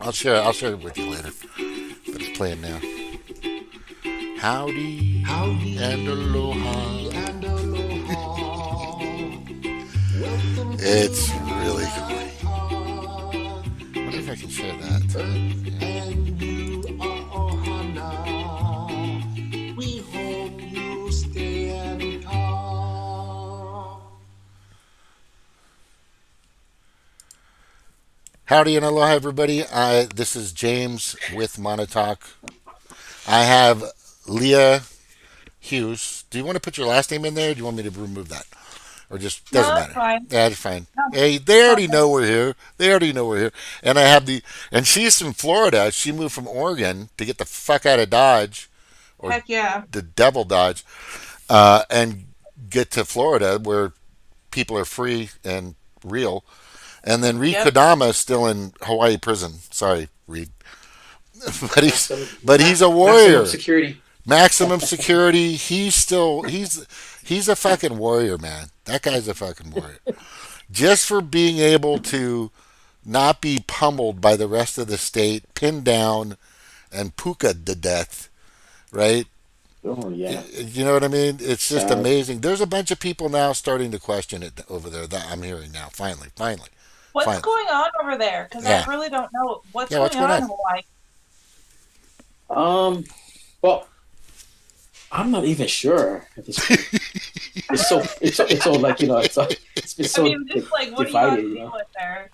I'll share it with you later. But it's playing now. Howdy and Howdy aloha. and aloha. Welcome It's to really my cool. heart. I wonder if I can share that. Earth Yeah. and you are ohana. We hope you stay and talk. Howdy and aloha, everybody. This is James with Monotalk. I have Leah Hughes. Do you want to put your last name in there? Or do you want me to remove that? Or just No, doesn't that's matter? fine. Yeah, it's fine. No, Hey, they it's all already good. know we're here. They already know we're here. And I have and she's from Florida. She moved from Oregon to get the fuck out of Dodge, or Heck yeah. the devil Dodge, and get to Florida where people are free and real. And then Reed Yep. Kodama is still in Hawaii prison. Sorry, Reed, but Maximum, he's a maximum warrior. security. Maximum security. He's a fucking warrior, man. That guy's a fucking warrior. Just for being able to not be pummeled by the rest of the state, pinned down, and puka to death, right? Oh yeah, You know what I mean? It's just sad. amazing. There's a bunch of people now starting to question it over there that I'm hearing now. Finally, finally, What's finally. going on over there? Because I Yeah. really don't know. What's Yeah, what's going going on on? in Hawaii? Um, well, I'm not even sure at this point. It's so like it's been I so mean, just like, what are you divided. guys dealing with there?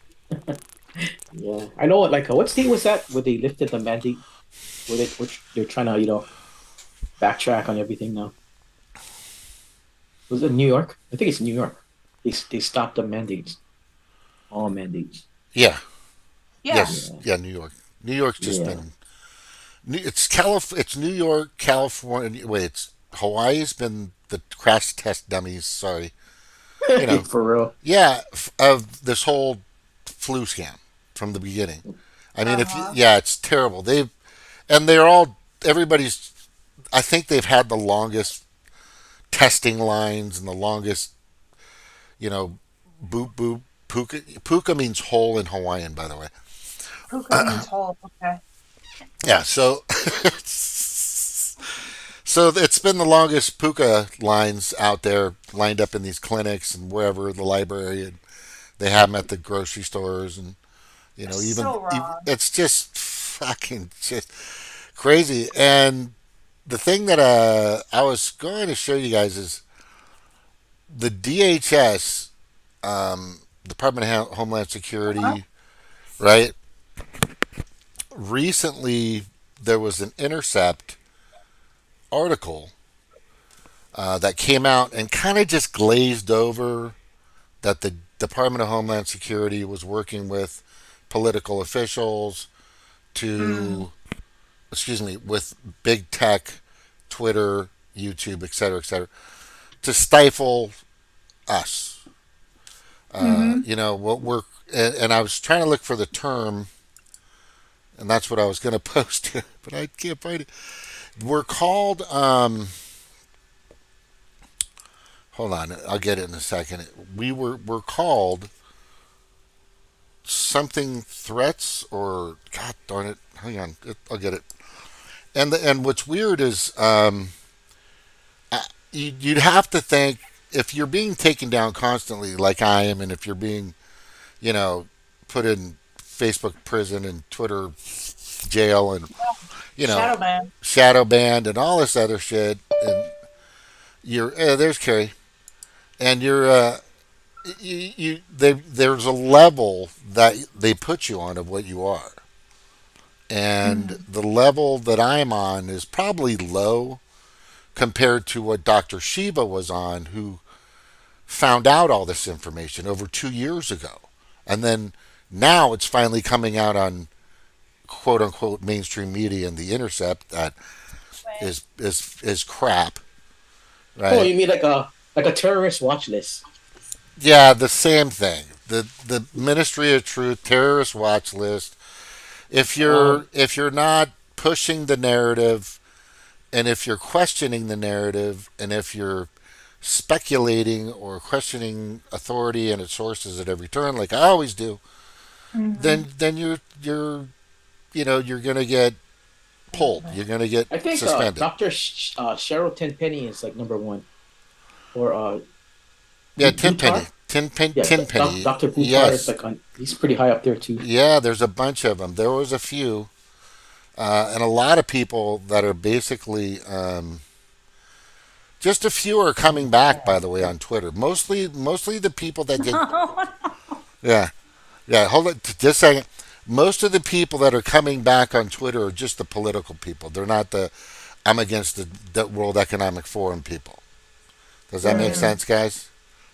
Yeah, I know. Like, what state was that where they lifted the mandate? Which they're trying to backtrack on everything now. Was it New York? I think it's New York. They stopped the mandates, all mandates. Yeah. Yeah. Yes. Yeah, Yeah. New York. New York's just yeah. been. It's New York, California. Wait, it's Hawaii's been the crash test dummies. Sorry. You know. For real. Yeah. Of this whole flu scam from the beginning. I mean, if you, Uh-huh. yeah, it's terrible. They're all everybody's. I think they've had the longest testing lines and the longest, you know, boop boop puka. Puka means hole in Hawaiian, by the way. Puka means whole. Okay. Yeah, so so it's been the longest puka lines out there, lined up in these clinics and wherever the library, and they have them at the grocery stores, and That's even, so wrong. it's just fucking just crazy. And the thing that I was going to show you guys is the DHS, Department of Homeland Uh-huh. Security, right? Recently, there was an Intercept article that came out and kind of just glazed over that the Department of Homeland Security was working with political officials Mm. to, excuse me, with big tech, Twitter, YouTube, et cetera, to stifle us. Mm-hmm. What we're, and I was trying to look for the term, and that's what I was going to post here, but I can't find it. We're called, hold on, I'll get it in a second. We're called something threats, or God darn it, hang on, I'll get it. And what's weird is, you'd have to think, if you're being taken down constantly like I am, and if you're being, you know, put in Facebook prison and Twitter jail, and Shadow man. shadow banned and all this other shit, and you're there's Carrie, and you're there's a level that they put you on of what you are, and Mm. the level that I'm on is probably low compared to what Dr. Shiva was on, who found out all this information over 2 years ago, and then now it's finally coming out on quote unquote mainstream media and the Intercept that Right. is crap, Oh, right? you mean like a terrorist watch list? Yeah, the same thing. The Ministry of Truth terrorist watch list. Um, If you're not pushing the narrative, and if you're questioning the narrative, and if you're speculating or questioning authority and its sources at every turn, like I always do, Mm-hmm. then you're you're going to get pulled. You're going to get I think suspended. Doctor Cheryl Tenpenny is like number one, or Yeah, Tenpenny. Butar. Yeah, Tenpenny. Doctor Butar is Yes. like on. He's pretty high up there too. Yeah, there's a bunch of them. There was a few, and a lot of people that are basically. Just a few are coming back, by the way, on Twitter. Mostly the people that did. Yeah, yeah. Hold it, just a second. Most of the people that are coming back on Twitter are just the political people. They're not the I'm against the World Economic Forum people. Does that make Right. sense, guys?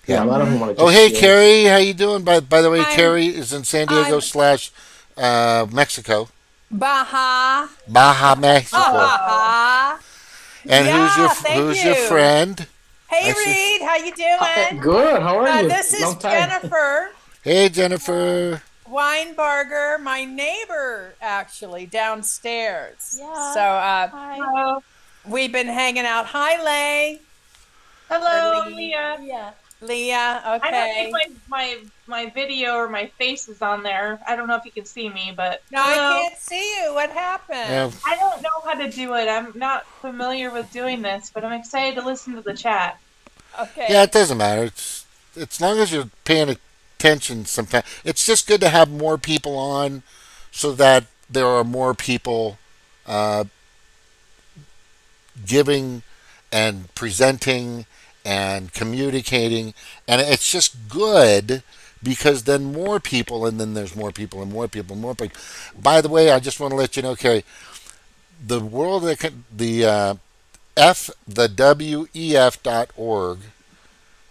Yeah, a Yeah. lot of them want to Oh, just hey, yeah. Carrie, how you doing? By the way, I'm Carrie is in San Diego I'm slash Mexico, Baja. Baja, Ha Mexico. ha ha. And Yeah, thank who's your you. friend? Hey I see. Reed, how you doing? Good. How are you? This is Long time. Jennifer Hey, Jennifer. Weinbarger, my neighbor actually downstairs. Yeah. So Hi. Hello. we've been hanging out. Hi Lay. Hello, Or Lee. Leah. Yeah. Leah, I don't think okay. my video or my face is on there. I don't know if you can see me, but No, I hello. can't see you. What happened? Yeah, I don't know how to do it. I'm not familiar with doing this, but I'm excited to listen to the chat. Okay. yeah, it doesn't matter. It's as long as you're paying attention. Sometimes it's just good to have more people on, so that there are more people uh, giving and presenting and communicating, and it's just good because then more people, and then there's more people and more people and more people. By the way, I just want to let you know, Carrie, the world the the WEF.org.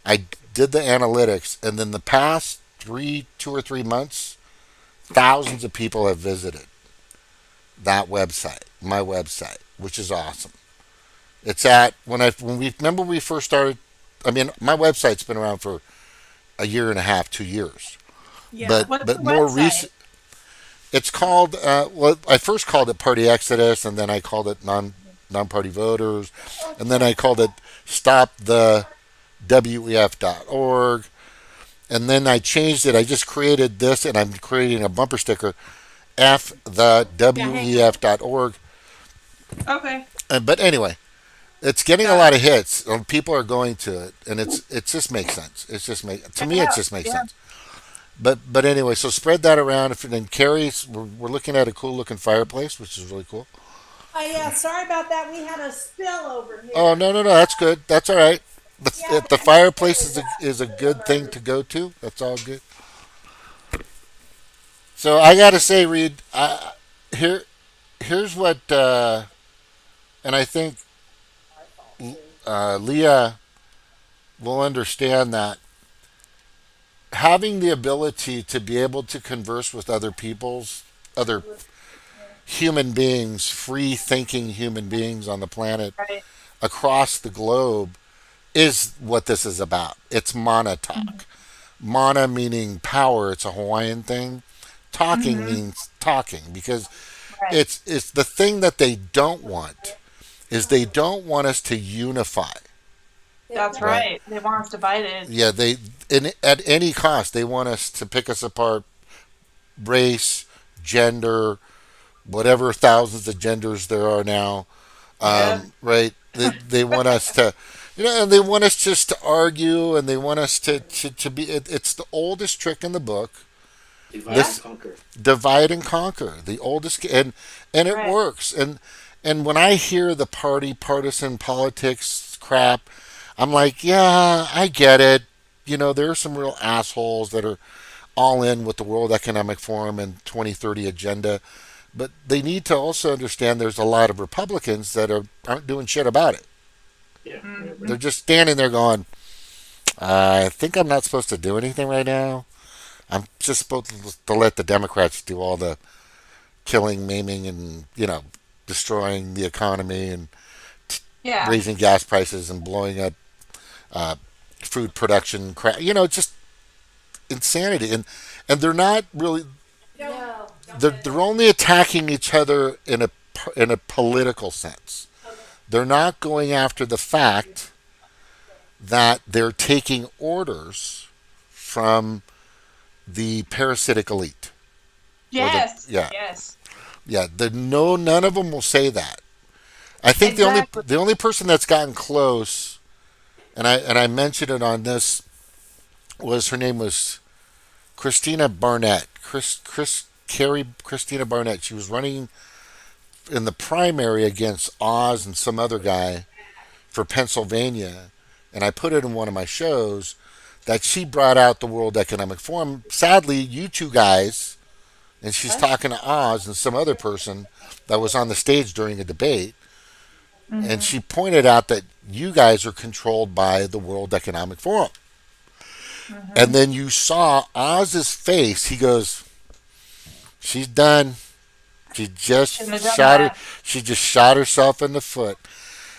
I did the analytics, and in the past 2 or 3 months, thousands of people have visited that website, my website, which is awesome. It's at when we remember we first started. I mean, my website's been around for a year and a half, 2 years, Yeah. but What's but the more website? recent. It's called. Well, I first called it Party Exodus, and then I called it non-party voters, and then I called it Stop the WEF.org, and then I changed it. I just created this, and I'm creating a bumper sticker, F the Yeah, hang on. WEF.org. Okay. But anyway, it's getting a Got lot it. of hits. People are going to it, and it just makes sense. It's just make to Check me it it out. just makes Yeah. sense. But anyway, so spread that around. If then Carrie's, we're looking at a cool looking fireplace, which is really cool. Oh yeah, sorry about that. We had a spill over Oh here. no, that's good. That's all right. Yeah, The we had a fireplace spill. is a good thing to go to. That's all good. So I got to say, Reed, here here's what, and I think Leah will understand that having the ability to be able to converse with other human beings, free thinking human beings on the planet Right. across the globe is what this is about. It's mana talk. Mana meaning power. It's a Hawaiian thing. Talking Mm-hmm. means talking because Right. it's the thing that they don't want is they don't want us to unify. That's Right. right. They want us divided. Yeah, at any cost they want us to pick us apart. Race, gender, whatever thousands of genders there are now. Yeah. Right? They want us to, and they want us just to argue, and they want us to be. It's the oldest trick in the book. Divide Yeah. and conquer. Divide and conquer. The oldest, and it Right. works. And when I hear the partisan politics crap, I'm like, yeah, I get it. There are some real assholes that are all in with the World Economic Forum and 2030 agenda, but they need to also understand there's a lot of Republicans that aren't doing shit about it. Yeah. Mm-hmm. They're just standing there going, I think I'm not supposed to do anything right now. I'm just supposed to let the Democrats do all the killing, maiming, and destroying the economy and Yeah. raising gas prices and blowing up uh, food production. Just insanity. And they're not really. No. They're only attacking each other in a political sense. They're not going after the fact that they're taking orders from the parasitic elite. Yes. Yeah. Yes. Yeah, none of them will say that. I think Exactly. the only person that's gotten close, and I mentioned it on this, was her name was Christina Barnett. Christina Barnett. She was running in the primary against Oz and some other guy for Pennsylvania, and I put it in one of my shows that she brought out the World Economic Forum. Sadly, you two guys, and she's talking to Oz and some other person that was on the stage during a debate, and she pointed out that you guys are controlled by the World Economic Forum. And then you saw Oz's face. He goes, "She's done. She just Shouldn't have done shot her. that. She just shot herself in the foot."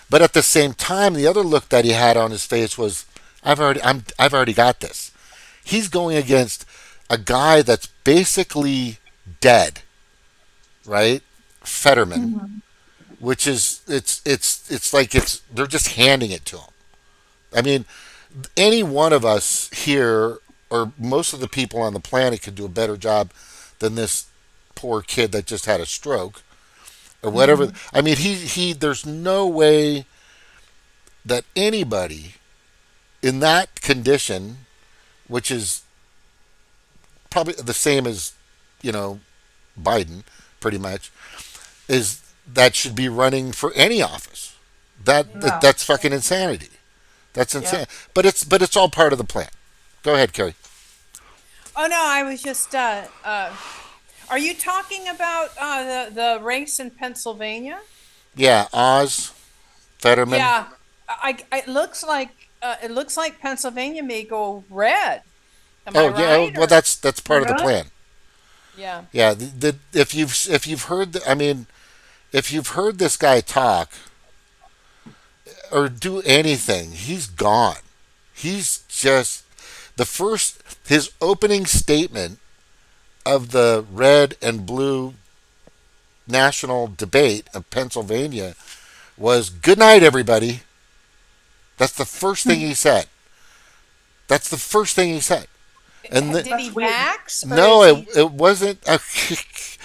But at the same time, the other look that he had on his face was, I've already got this." He's going against a guy that's basically dead, right? Fetterman, which is it's like they're just handing it to him. I mean, any one of us here, or most of the people on the planet, could do a better job than this poor kid that just had a stroke or whatever. I mean, he there's no way that anybody in that condition, which is probably the same as, you know, Biden, pretty much, is that should be running for any office. No. That's fucking insanity. That's insane. But it's all part of the plan. Go ahead, Carrie. Oh no, I was just. Are you talking about the race in Pennsylvania? Yeah, Oz, Fetterman. Yeah, it looks like Pennsylvania may go red. Am I Oh yeah. right? Well, that's part of the Really? plan. Yeah. Yeah. If you've heard, I mean, if you've heard this guy talk or do anything, he's gone. He's just his opening statement of the red and blue national debate of Pennsylvania was, "Good night, everybody." That's the first thing he said. That's the first thing he said. And Did he vax? Or no, is it wasn't.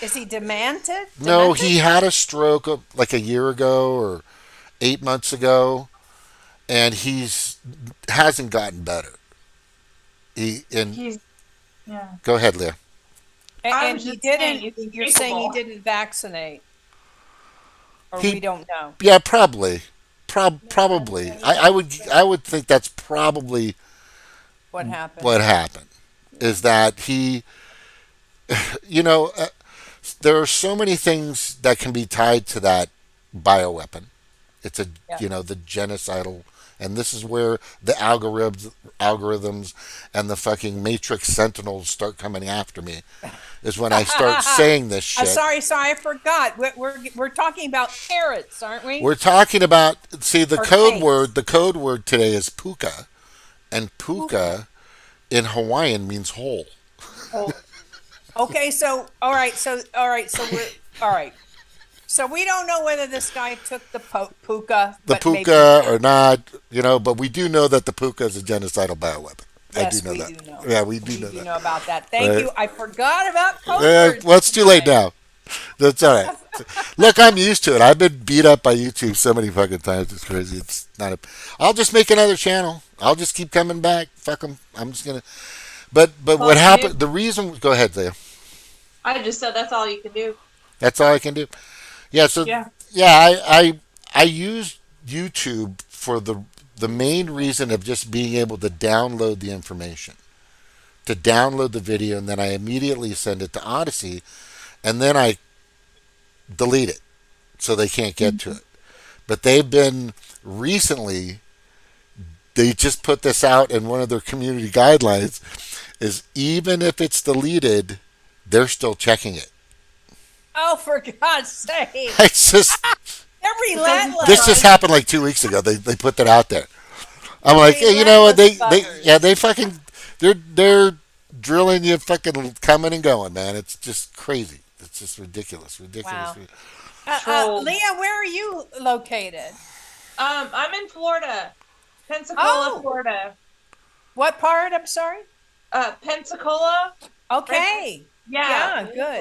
is he demented? No, Demented? he had a stroke like a year ago or 8 months ago, and hasn't gotten better. He's yeah. Go ahead, Leah. I And was he just saying, didn't. he's You're saying he capable. didn't vaccinate, or He- we don't know Yeah, probably. Probably. I would think that's probably what happened. what happened. Is that he, you know, there are so many things that can be tied to that bioweapon. It's Yeah. the genocidal, and this is where the algorithms and the fucking Matrix Sentinels start coming after me. Is when I start saying this shit. Sorry, I forgot. We're talking about parrots, aren't we? We're talking about, see, the Or code cakes. word. The code word today is puka, and puka in Hawaiian means whole. Okay, so all right, so we're all right. So we don't know whether this guy took the puka. The but maybe- puka or not, but we do know that the puka is a genocidal bioweapon. Yes, I do know we that. do know. Yeah, we do We know do that. know about that. Thank Right. you. I forgot about code words Well, it's too late today. now. That's all right. Look, I'm used to it. I've been beat up by YouTube so many fucking times. It's crazy. It's not a. I'll just make another channel. I'll just keep coming back. Fuck them. I'm just gonna. But Well, what you- happened? The reason. Go ahead, Leah. I just said that's all you can do. That's all I can do. Yeah. So Yeah. I use YouTube for the main reason of just being able to download the information, to download the video, and then I immediately send it to Odyssey, and then I delete it so they can't get to it. But they've been recently. They just put this out in one of their community guidelines. Is even if it's deleted, they're still checking it. Oh, for God's sake! It's just. They're relentless. This just happened like 2 weeks ago. They put that out there. I'm like, hey, you Relentless know what? They buggers. fucking they're drilling you, fucking coming and going, man. It's just crazy. It's just ridiculous. Wow. Ridiculous. Troll. Leah, where are you located? I'm in Florida, Pensacola, Oh. Florida. What part? I'm sorry. Pensacola. Okay. Yeah. Yeah,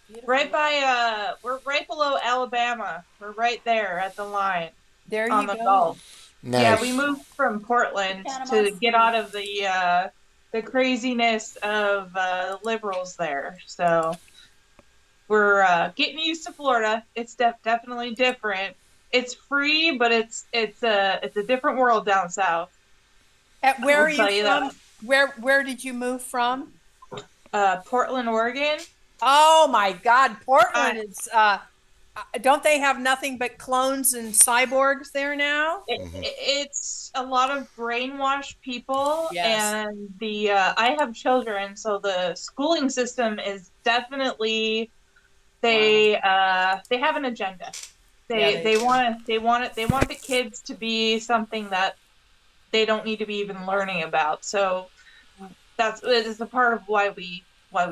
good. Right by we're right below Alabama. We're right there at the line There on you the go. Gulf. Nice. Yeah, we moved from Portland Panama to get out of the craziness of liberals there. So we're getting used to Florida. It's definitely different. It's free, but it's a different world down south. Where I'll are you tell you from? Where did you move from? Portland, Oregon. Oh my God, Portland is. Don't they have nothing but clones and cyborgs there now? It's a lot of brainwashed people, Yes. and the I have children, so the schooling system is definitely they have an agenda. Yeah, They want the kids to be something that they don't need to be even learning about. So it is a part of why we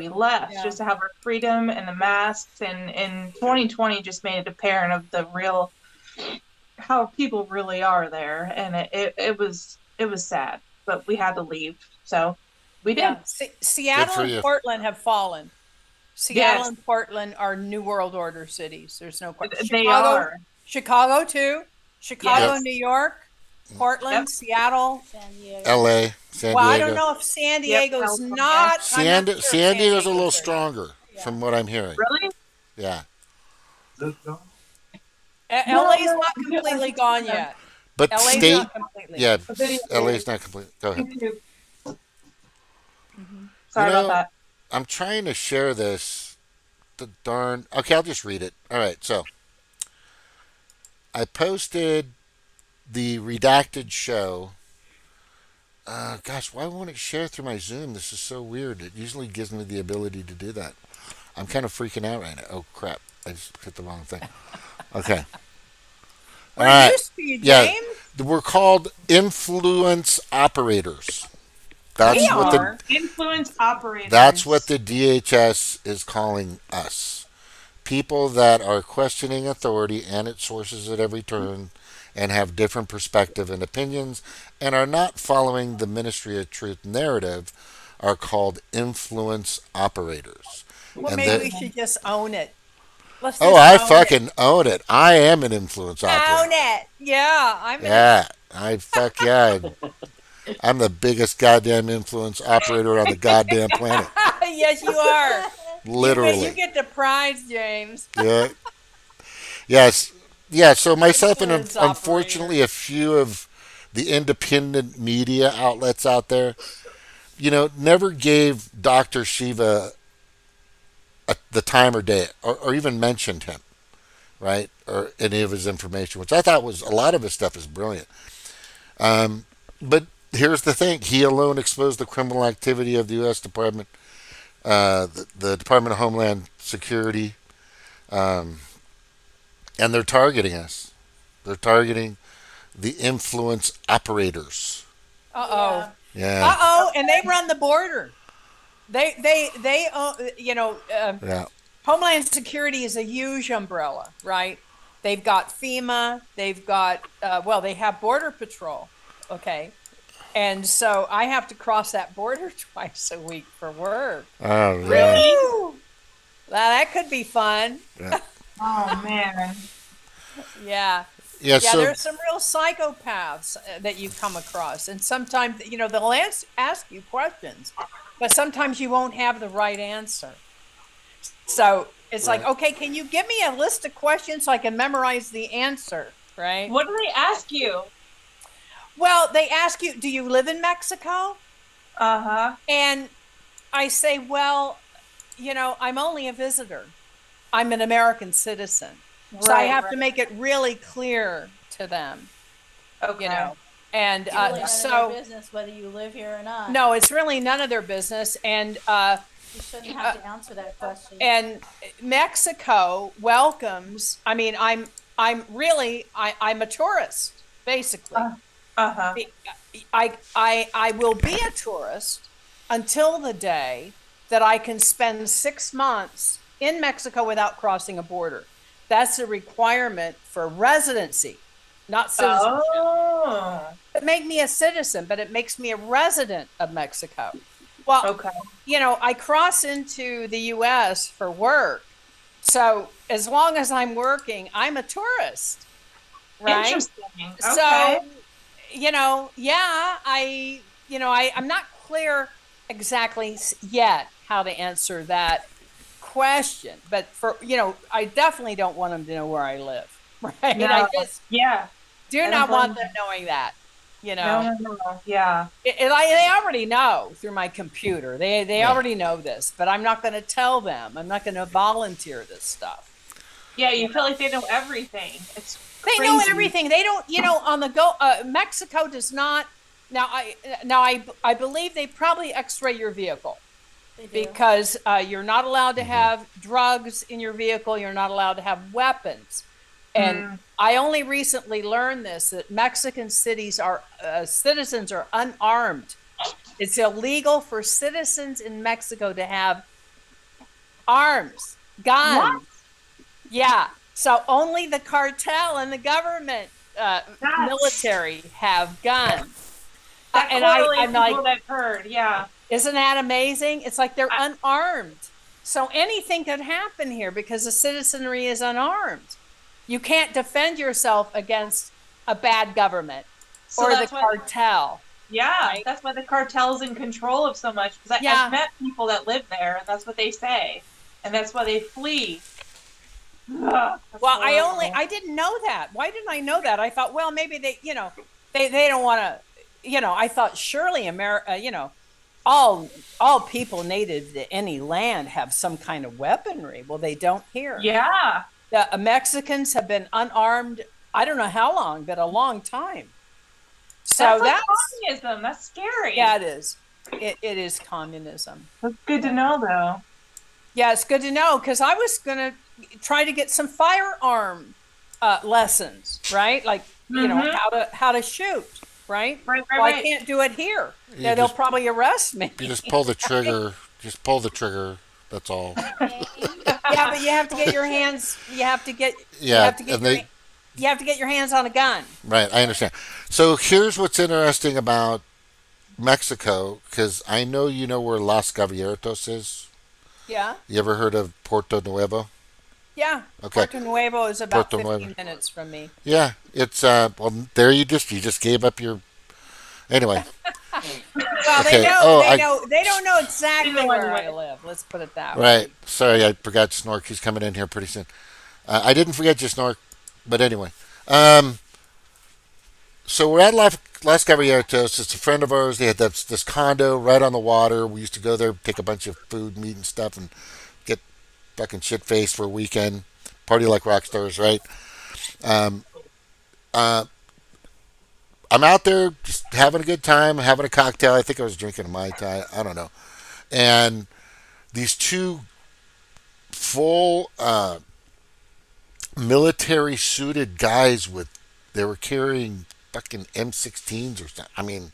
left, Yeah. just to have our freedom and the masks, and in 2020 just made it apparent of the real how people really are there, and it was sad, but we had to leave, so we did. Yeah. Seattle Good for and you. Portland have fallen. Seattle Yes. and Portland are New World Order cities. There's no question. They are. Chicago too. Chicago, Yes. New York, Portland, Yep. Seattle. San Diego. L.A., San Well, I Diego. don't know if San Diego's California. not. San, I'm not sure San Diego's a little Diego's there. stronger, from what I'm hearing. Really? Yeah, LA's not completely gone yet. but LA's state. not completely. Yeah, LA's not complete. Go ahead. Sorry You know, about that. I'm trying to share this. The darn. Okay, I'll just read it. All right, so I posted the redacted show. Gosh, why won't it share through my Zoom? This is so weird. It usually gives me the ability to do that. I'm kind of freaking out right now. Oh crap! I just hit the wrong thing. Okay. All We're right. used to you, Yeah. James. We're called influence operators. That's We what are. Influence operators. That's what the DHS is calling us. People that are questioning authority and its sources at every turn and have different perspective and opinions and are not following the Ministry of Truth narrative are called influence operators. Well, And maybe we the- should just own it. Let's Oh, just I own fucking own it. I am an influence Own operator. it. Yeah, I'm. Yeah, yeah. I'm the biggest goddamn influence operator on the goddamn planet. Yes, you are. Literally. You get the prize, James. Yeah. Yes. Yeah. So myself and Influence unfortunately a few of the independent media outlets out there, never gave Dr. Shiva the time or day or even mentioned him, right? Or any of his information, which I thought was a lot of his stuff is brilliant. But here's the thing. He alone exposed the criminal activity of the U.S. Department, the Department of Homeland Security, and they're targeting us. They're targeting the influence operators. Uh-oh. Yeah. Uh-oh, and they run the border. They Yeah. Homeland Security is a huge umbrella, right? They've got FEMA, they've got, they have Border Patrol, okay? And so I have to cross that border twice a week for work. Oh, really? Woo! Now, that could be fun. Yeah. Oh man. Yeah. Yeah. Yeah, So there's some real psychopaths that you come across. And sometimes, they'll ask you questions, but sometimes you won't have the right answer. So it's like, okay, can you give me a list of questions so I can memorize the answer, right? What do they ask you? Well, they ask you, do you live in Mexico? Uh-huh. And I say, well, I'm only a visitor. I'm an American citizen. So I have to make it really clear to them, Okay. And It's really none of their so, business whether you live here or not. no, it's really none of their business. And You shouldn't have to answer that question. and Mexico welcomes. I mean, I'm a tourist, basically. Uh-huh. I will be a tourist until the day that I can spend 6 months in Mexico without crossing a border. That's a requirement for residency, not citizenship. Oh. It make me a citizen, but it makes me a resident of Mexico. Well, Okay. I cross into the U.S. for work, So as long as I'm working, I'm a tourist, right? Interesting. Okay. So, yeah, I'm not clear exactly yet how to answer that question, but I definitely don't want them to know where I live, right? No. I just Yeah. do I not don't want blame them knowing that, No. Yeah. they already know through my computer. They already know this, but I'm not going to tell them. I'm not going to volunteer this stuff. Yeah. You feel like they know everything. It's They crazy. know everything. They don't, on the go. Mexico does not. I believe they probably X-ray your vehicle because you're not allowed to have drugs in your vehicle. You're not allowed to have weapons. And I only recently learned this, that Mexican citizens are unarmed. It's illegal for citizens in Mexico to have arms, guns. What? Yeah. So only the cartel and the government military have guns. That And correlates I'm with like, what I've heard. Yeah. isn't that amazing? It's like they're unarmed. So anything could happen here because the citizenry is unarmed. You can't defend yourself against a bad government So or the that's why- cartel. Yeah, Right. that's why the cartel's in control of so much. Because Yeah. I've met people that live there, and that's what they say, and that's why they flee. Ugh, that's Well, horrible. I didn't know that. Why didn't I know that? I thought, well, maybe they don't want to, I thought surely America, all people native to any land have some kind of weaponry. Well, they don't here. Yeah. The Mexicans have been unarmed. I don't know how long, but a long time. So That's like communism. That's scary. yeah, it is. It is communism. That's good to know, though. Yeah, it's good to know because I was gonna try to get some firearm lessons, right? Like how to shoot, right? Right. Well, I can't do it here. You They'll just- probably arrest me. You just pull the trigger. Just pull the trigger. That's all. Yeah, but you have to get your hands. You have to get. Yeah, You have to get and your, you have to get your hands on a gun. Right, I understand. So here's what's interesting about Mexico, because I know you know where Los Gavieritos is. Yeah. You ever heard of Puerto Nuevo? Yeah. Okay. Puerto Nuevo is about Puerto 15 Nuevo. minutes from me. Yeah, it's well, there you just gave up your. Anyway, Well, Okay. they don't know exactly They know where I anyway. live. Let's put it that way. right. Sorry, I forgot Snork. He's coming in here pretty soon. I didn't forget you, Snork, but anyway. So we're at Las Gavieritos. It's a friend of ours. They had this condo right on the water. We used to go there, take a bunch of food, meat, and stuff, and get fucking shit faced for a weekend. Party like rock stars, right? I'm out there just having a good time, having a cocktail. I think I was drinking a Mai Tai. I don't know. And these two full military suited guys they were carrying fucking M16s or something. I mean,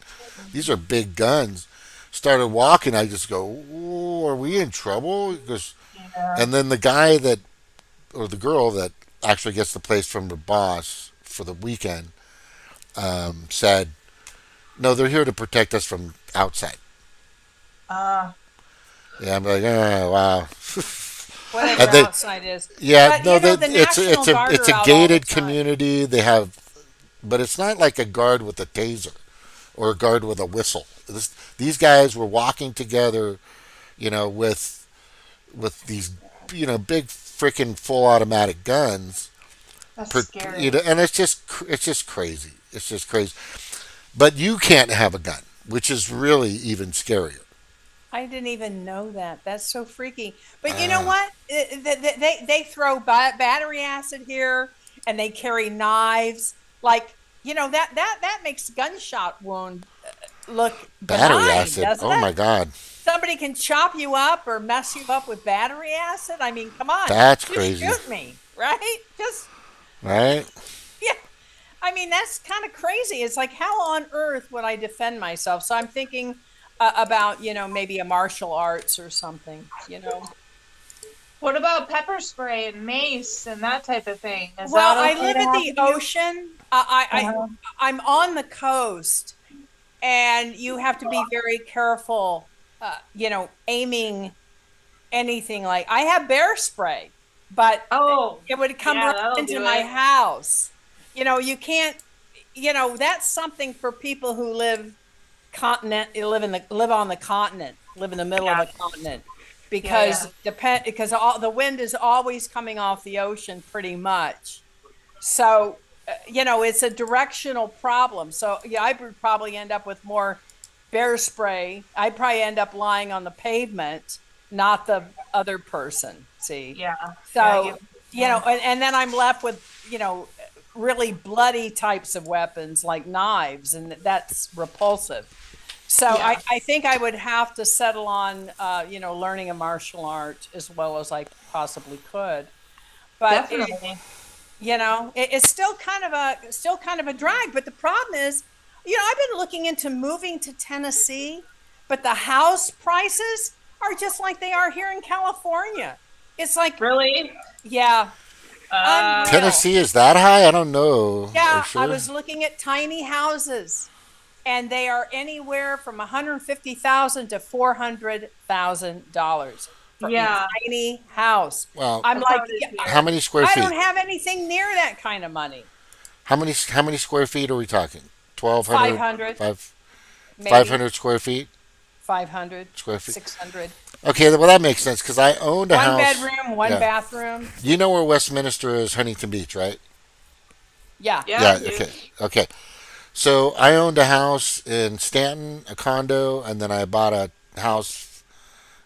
these are big guns. Started walking. I just go, "Ooh, are we in trouble?" He goes, and then the guy or the girl that actually gets the place from the boss for the weekend said, "No, they're here to protect us from outside." Uh, Yeah, I'm like, oh wow. Whatever And they- outside is. Yeah, But, no, the it's National Guard it's are a out all gated the time. community. They have, but it's not like a guard with a taser or a guard with a whistle. These guys were walking together, with these, big freaking full automatic guns. that's scary. And it's just crazy. It's just crazy. But you can't have a gun, which is really even scarier. I didn't even know that. That's so freaky. But you know what? They throw battery acid here, and they carry knives. Like that makes gunshot wound look Battery benign, acid. doesn't Oh it? my God, Somebody can chop you up or mess you up with battery acid. I mean, come on. That's Just crazy. shoot me, right? Just right? yeah. I mean, that's kind of crazy. It's like, how on earth would I defend myself? So I'm thinking about, maybe a martial arts or something, What about pepper spray and mace and that type of thing? Is Well, that I okay live to at have the to do? ocean. Uh-huh. I'm on the coast, and you have to be very careful, aiming anything like. I have bear spray, but Oh, it would come yeah, right that'll into do my it. house. You can't, that's something for people who live on the continent, live in the middle of Yeah. the continent, because all the wind is always coming off the ocean pretty much. So, it's a directional problem. So, yeah, I would probably end up with more bear spray. I'd probably end up lying on the pavement, not the other person. See? Yeah. So, Yeah, and then I'm left with, really bloody types of weapons like knives, and that's repulsive. So Yeah. I think I would have to settle on, learning a martial art as well as I possibly could. But definitely. it's still kind of a drag. But the problem is, I've been looking into moving to Tennessee, but the house prices are just like they are here in California. It's like, Really? yeah, unreal. Tennessee is that high? I don't know. Yeah, Are you I sure? was looking at tiny houses, and they are anywhere from $150,000 to $400,000 for Yeah. a tiny house. Well, I'm That's like, how it is yeah, here. how many square I feet? don't have anything near that kind of money. How many square feet are we talking? 1,200? 500, maybe 500 square feet? 500, Square feet. 600. Okay, well that makes sense because I owned a One house. bedroom, one Yeah. bathroom. You know where Westminster is, Huntington Beach, right? Yeah. Yeah. Okay. Okay. So I owned a house in Stanton, a condo, and then I bought a house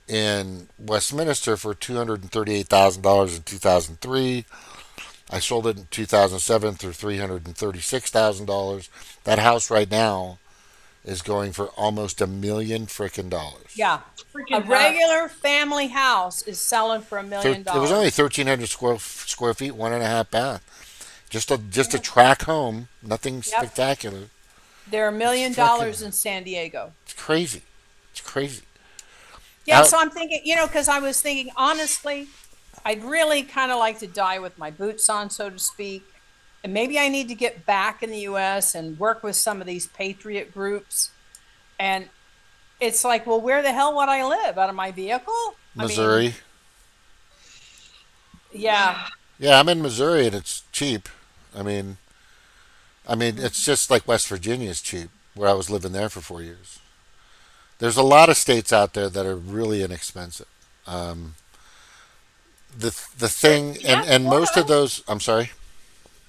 in Westminster for $238,000 in 2003. I sold it in 2007 for $336,000. That house right now is going for almost $1 million frickin' dollars. Yeah. Freaking A nuts. regular family house is selling for $1 million. It was only 1,300 square feet, 1.5 bath. Just a track home, nothing spectacular. They're $1 million in San Diego. It's crazy. It's crazy. Yeah, Now- so I'm thinking, because I was thinking, honestly, I'd really kind of like to die with my boots on, so to speak. And maybe I need to get back in the U.S. and work with some of these patriot groups. And it's like, well, where the hell would I live? Out of my vehicle? Missouri. Yeah. Yeah, I'm in Missouri and it's cheap. I mean, it's just like West Virginia is cheap, where I was living there for 4 years. There's a lot of states out there that are really inexpensive. The thing, Yeah, and most of Florida. those, I'm sorry.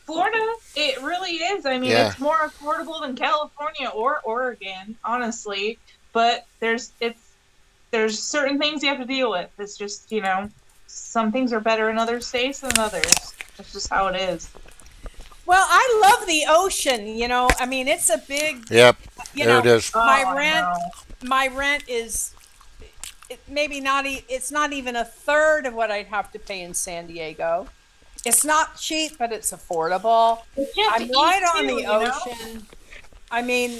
Florida, it really is. I mean, Yeah. it's more affordable than California or Oregon, honestly. But there's certain things you have to deal with. It's just, some things are better in other states than others. That's just how it is. Well, I love the ocean, it's a big, Yep, you there know, it is. my Oh, I rent, know. my rent is maybe not, it's not even a third of what I'd have to pay in San Diego. It's not cheap, but it's affordable. You have to I'm eat right on too, the you know? ocean. I mean,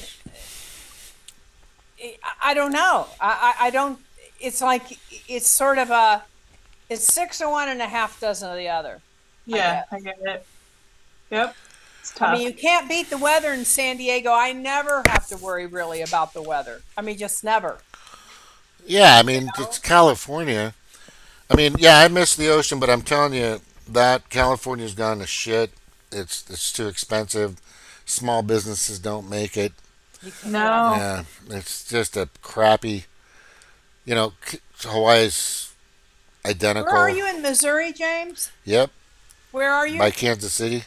I don't know. I don't, it's like, it's sort of it's 6 of one and a half dozen of the other. Yeah, I get it. Yep. It's tough. I mean, you can't beat the weather in San Diego. I never have to worry really about the weather. I mean, just never. Yeah, I mean, it's California. I mean, yeah, I miss the ocean, but I'm telling you that California's gone to shit. It's too expensive. Small businesses don't make it. No. Yeah, it's just a crappy. Hawaii's identical. Where are you in Missouri, James? Yep, Where are you? by Kansas City.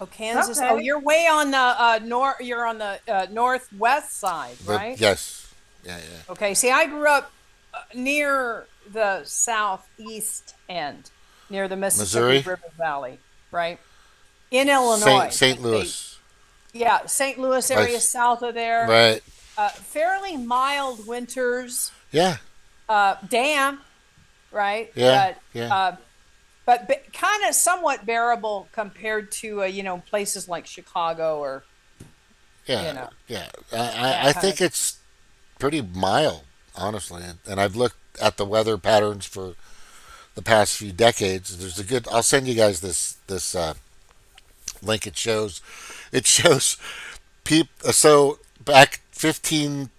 Oh, Kansas. Okay. Oh, you're way on the north. You're on the northwest side, But right? yes, yeah. Okay. See, I grew up near the southeast end, near the Mississippi Missouri? River Valley, right? In Illinois. St. Louis. Yeah, St. Louis area Right. south of there. Right. Fairly mild winters. Yeah. Damp, right? Yeah, But, yeah. but kind of somewhat bearable compared to places like Chicago or Yeah. Yeah. that I kind think it's pretty mild, honestly. And I've looked at the weather patterns for the past few decades. There's a good. I'll send you guys this link. It shows So back 15,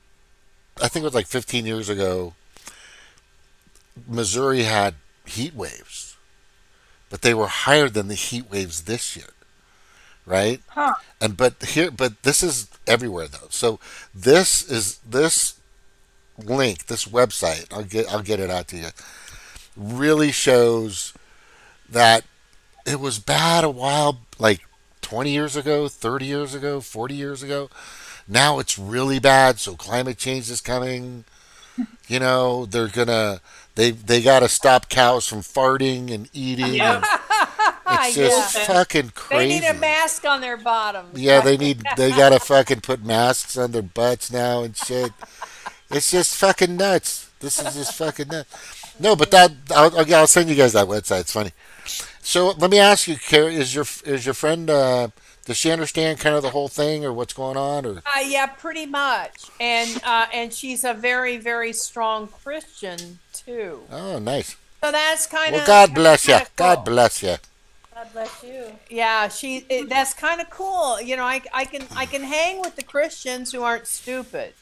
I think it was like 15 years ago, Missouri had heat waves. but they were higher than the heat waves this year, right? Huh. But this is everywhere though. So this link, this website, I'll get it out to you, really shows that it was bad a while, like 20 years ago, 30 years ago, 40 years ago. Now it's really bad. So climate change is coming. They're gonna they gotta stop cows from farting and eating. Yep. And it's just Yeah. fucking They crazy. need a mask on their bottoms. Yeah, they gotta fucking put masks on their butts now and shit. It's just fucking nuts. This is just fucking nuts. No, but I'll send you guys that website. It's funny. So let me ask you, Carrie, is your friend does she understand kind of the whole thing or what's going on or? Yeah, pretty much. And she's a very, very strong Christian too. Oh, nice. So that's kind of. Well, God bless you. God bless you. God bless you. Yeah, that's kind of cool. I can hang with the Christians who aren't stupid.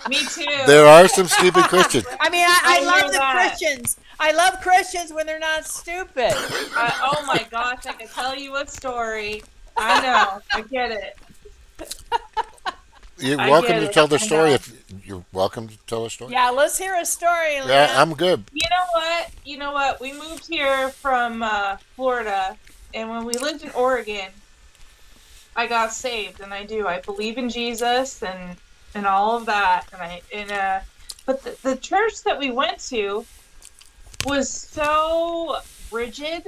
Me too. There are some stupid Christians. I mean, I I love hear the that. Christians. I love Christians when they're not stupid. Oh my gosh, I can tell you a story. I know. I get it. You're I welcome get to it. tell the I story know. if you're welcome to tell a story. Yeah, let's hear a story, Lynn. Yeah, I'm good. You know what? We moved here from Florida, and when we lived in Oregon, I got saved, and I do. I believe in Jesus and all of that, but the church that we went to was so rigid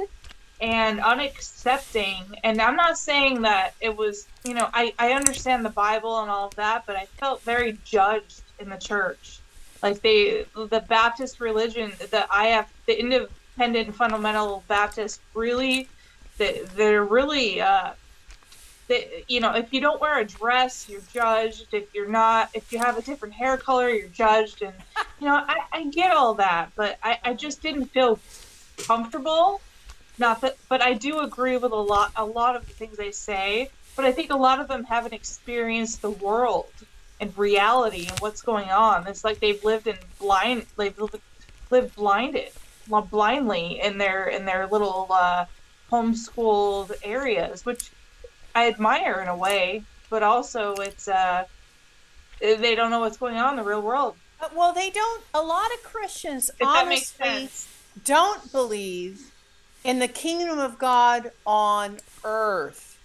and unaccepting. And I'm not saying that it was, I understand the Bible and all of that, but I felt very judged in the church. Like the Baptist religion, the Independent Fundamental Baptist, really, they're really, if you don't wear a dress, you're judged. If you have a different hair color, you're judged. And, I get all that, but I just didn't feel comfortable. Not that, but I do agree with a lot of the things they say, but I think a lot of them haven't experienced the world and reality and what's going on. It's like they've lived blindly in their little homeschooled areas, which I admire in a way, but also it's they don't know what's going on in the real world. Well, they don't. A lot of Christians If that makes honestly sense. don't believe in the kingdom of God on earth,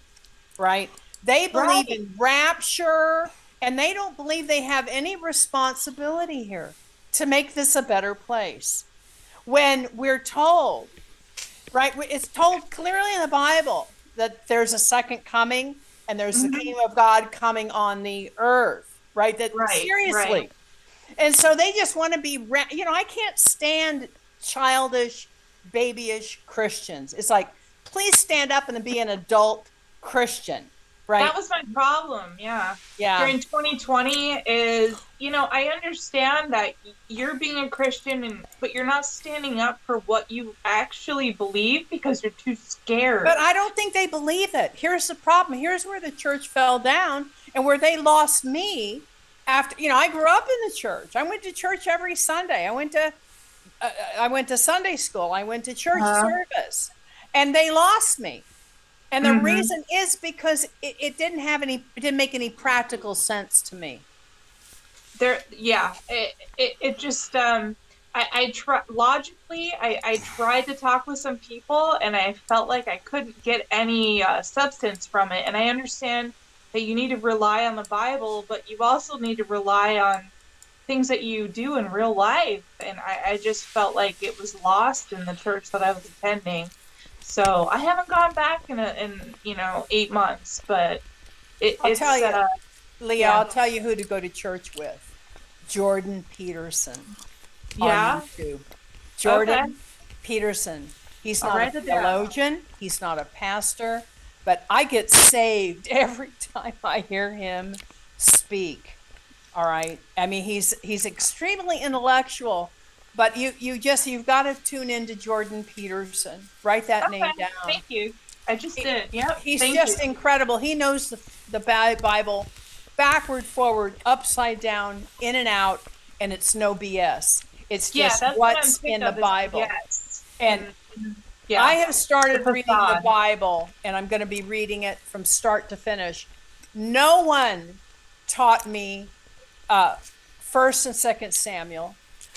right? They believe Right. in rapture, and they don't believe they have any responsibility here to make this a better place. When we're told, right, it's told clearly in the Bible that there's a second coming and there's the kingdom of God coming on the earth, right? That Right, seriously. right. And so they just want to be, I can't stand childish, babyish Christians. It's like, please stand up and be an adult Christian, right? That was my problem. Yeah. Yeah. During 2020 is, I understand that you're being a Christian, but you're not standing up for what you actually believe because you're too scared. But I don't think they believe it. Here's the problem. Here's where the church fell down and where they lost me after, I grew up in the church. I went to church every Sunday. I went to Sunday school. I went to church service, and they lost me. And the reason is because it didn't make any practical sense to me. It just, I tried to talk with some people, and I felt like I couldn't get any substance from it. And I understand that you need to rely on the Bible, but you also need to rely on things that you do in real life. And I just felt like it was lost in the church that I was attending. So I haven't gone back in 8 months, but it's tell you. Leah, Yeah. I'll tell you who to go to church with. Jordan Peterson. Yeah? On YouTube. Jordan Okay. Peterson. He's I'll not a write it down. theologian. He's not a pastor. But I get saved every time I hear him speak. All right. I mean, he's extremely intellectual, but you've got to tune into Jordan Peterson. Write that name down. Thank you. I just did. Yep. He's Thank just you. incredible. He knows the Bible backward, forward, upside down, in and out, and it's no BS. It's Yeah, just that's what I'm what's thinking in the of is Bible. yes. And Yeah. I have started The reading the facade. Bible, and I'm going to be reading it from start to finish. No one taught me First and Second Samuel.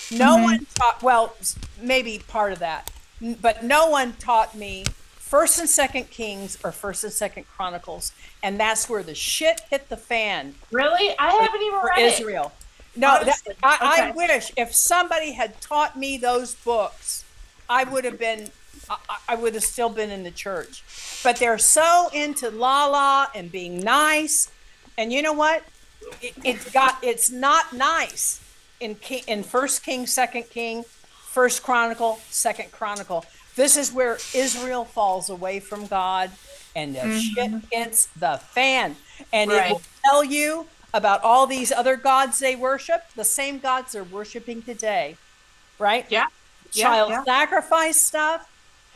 No one taught, well, maybe part of that, but no one taught me First and Second Kings or First and Second Chronicles, and that's where the shit hit the fan Really? I haven't even for read it. Israel. No, Honestly. I Okay. wish if somebody had taught me those books, I would have been, I would have still been in the church. But they're so into la and being nice, and you know what? It's not nice in First King, Second King, First Chronicle, Second Chronicle. This is where Israel falls away from God, and the shit hits the fan, and it Right. will tell you about all these other gods they worship, the same gods they're worshiping today, right? Yeah. Child Yeah. sacrifice stuff,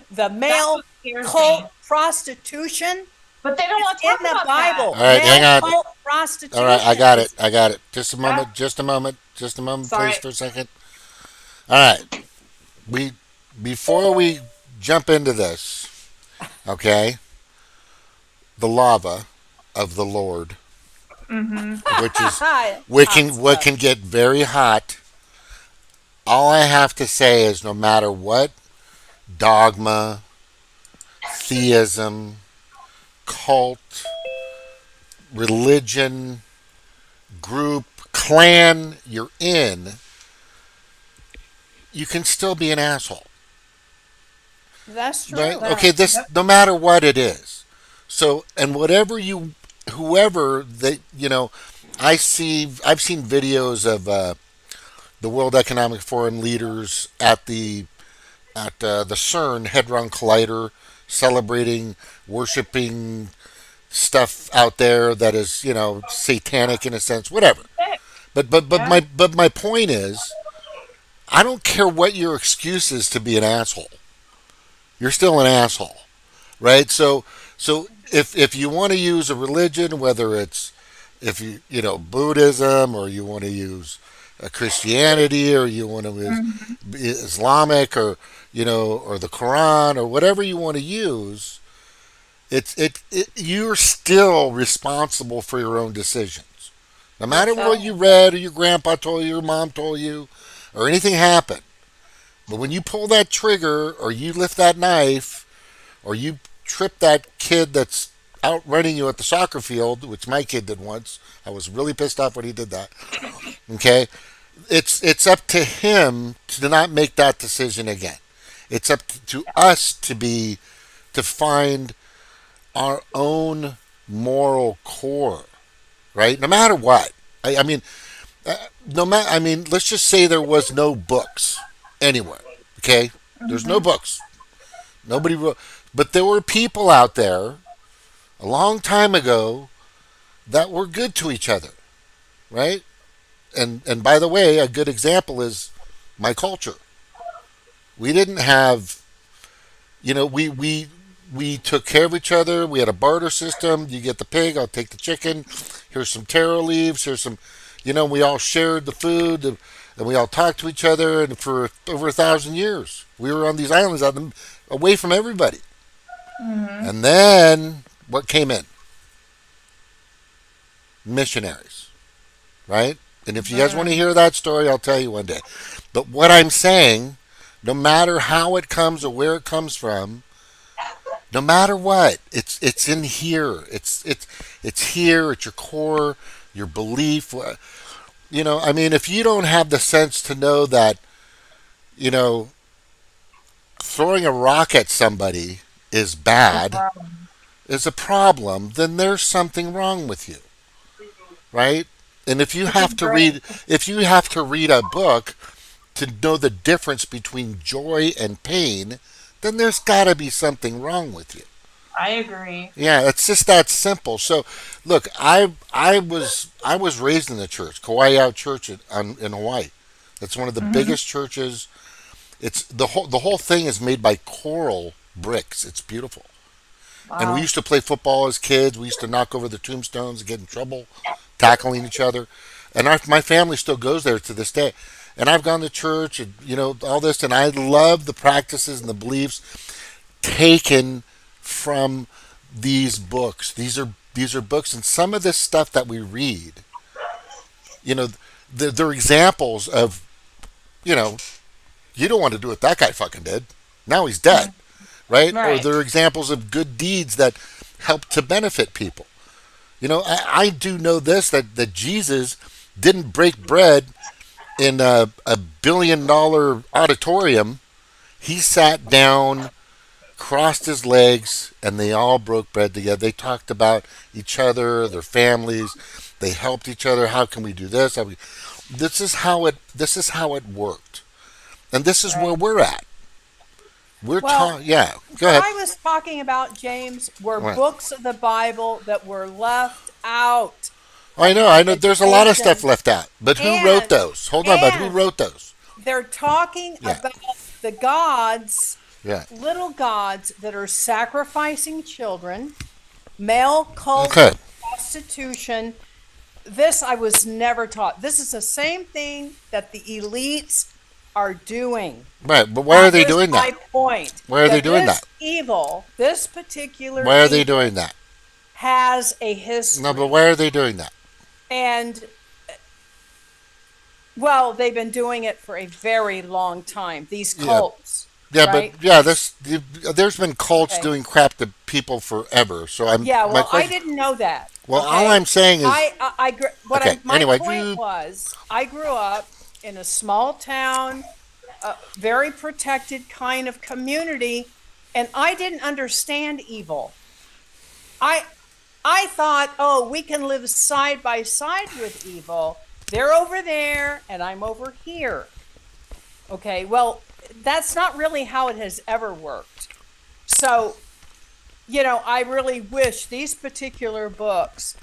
the That's male what scares cult me. prostitution But they don't want to in talk the about Bible. All right, Male hang on. cult prostitution. All right, I got it. is- I got it. Just a moment. Just a moment. Just a moment, Sorry. please, for a second. All right. Before we jump into this, okay, the lava of the Lord, which is what can get very hot. All I have to say is, no matter what dogma, theism, cult, religion, group, clan you're in, you can still be an asshole. That's true. Right? Okay, this no matter what it is. So, and whoever that I've seen videos of the World Economic Forum leaders at the CERN Hadron Collider celebrating, worshiping stuff out there that is satanic in a sense, whatever. But my point is, I don't care what your excuse is to be an asshole. You're still an asshole, right? So if you want to use a religion, whether it's if Buddhism, or you want to use Christianity, or you want to use Islamic, or or the Quran, or whatever you want to use, you're still responsible for your own decisions. No matter what you read, or your grandpa told you, your mom told you, or anything happened. But when you pull that trigger, or you lift that knife, or you trip that kid that's outrunning you at the soccer field, which my kid did once, I was really pissed off when he did that. Okay, it's up to him to not make that decision again. It's up to us to find our own moral core, right? No matter what. I mean, let's just say there was no books anywhere. Okay, there's no books. Nobody wrote, but there were people out there a long time ago that were good to each other, right? And by the way, a good example is my culture. We didn't have, we took care of each other. We had a barter system. You get the pig, I'll take the chicken. Here's some taro leaves. Here's some, we all shared the food, and we all talked to each other. And for over 1,000 years, we were on these islands away from everybody. And then what came in? Missionaries, right? And if you guys want to hear that story, I'll tell you one day. But what I'm saying, no matter how it comes or where it comes from, no matter what, it's in here. It's here. It's your core, your belief. If you don't have the sense to know that, throwing a rock at somebody is bad, is a problem, then there's something wrong with you, right? And if you have to read a book to know the difference between joy and pain, then there's got to be something wrong with you. I agree. Yeah, it's just that simple. So, look, I was raised in the church, Kauai Church in Hawaii. It's one of the biggest churches. It's the whole thing is made by coral bricks. It's beautiful. Wow. And we used to play football as kids. We used to knock over the tombstones and get in trouble, tackling each other. And my family still goes there to this day. And I've gone to church and all this, and I love the practices and the beliefs. taken from these books. These are books, and some of this stuff that we read, you know, they're examples of, you know, you don't want to do what that guy fucking did. Now he's dead, right? Or Right. they're examples of good deeds that help to benefit people. You know, I do know this, that Jesus didn't break bread in a $1 billion auditorium. He sat down, crossed his legs, and they all broke bread together. They talked about each other, their families. They helped each other. How can we do this? This is how it. This is how it worked, and this is where Right. we're at. We're Well, talking. Yeah, go what ahead. I was talking about, James, were Right. books of the Bible that were left out I of know. my I know. There's a lot of stuff education. left out, but who wrote And those? Hold on, but who and wrote those? they're talking Yeah, about the gods, yeah. little gods that are sacrificing children, male cult Okay. prostitution. This I was never taught. This is the same thing that the elites are doing. Right, but why are That they was doing my that? point. Why are they That doing this that? evil, this particular Why are they evil, doing that? has a No, but history. why are they doing that? And well, they've been doing it for a very long time. These Yeah, cults, yeah, right? but yeah, there's been cults Okay. doing crap to people forever. So Yeah, my well, I question. didn't know that. Well, all Okay. I'm saying is, okay. My Anyway, point was, I grew up in a small town, a very protected kind of community, and I didn't understand evil. I I thought, oh, we can live side by side with evil. They're over there and I'm over here. Okay, well, that's not really how it has ever worked. So, I really wish these particular books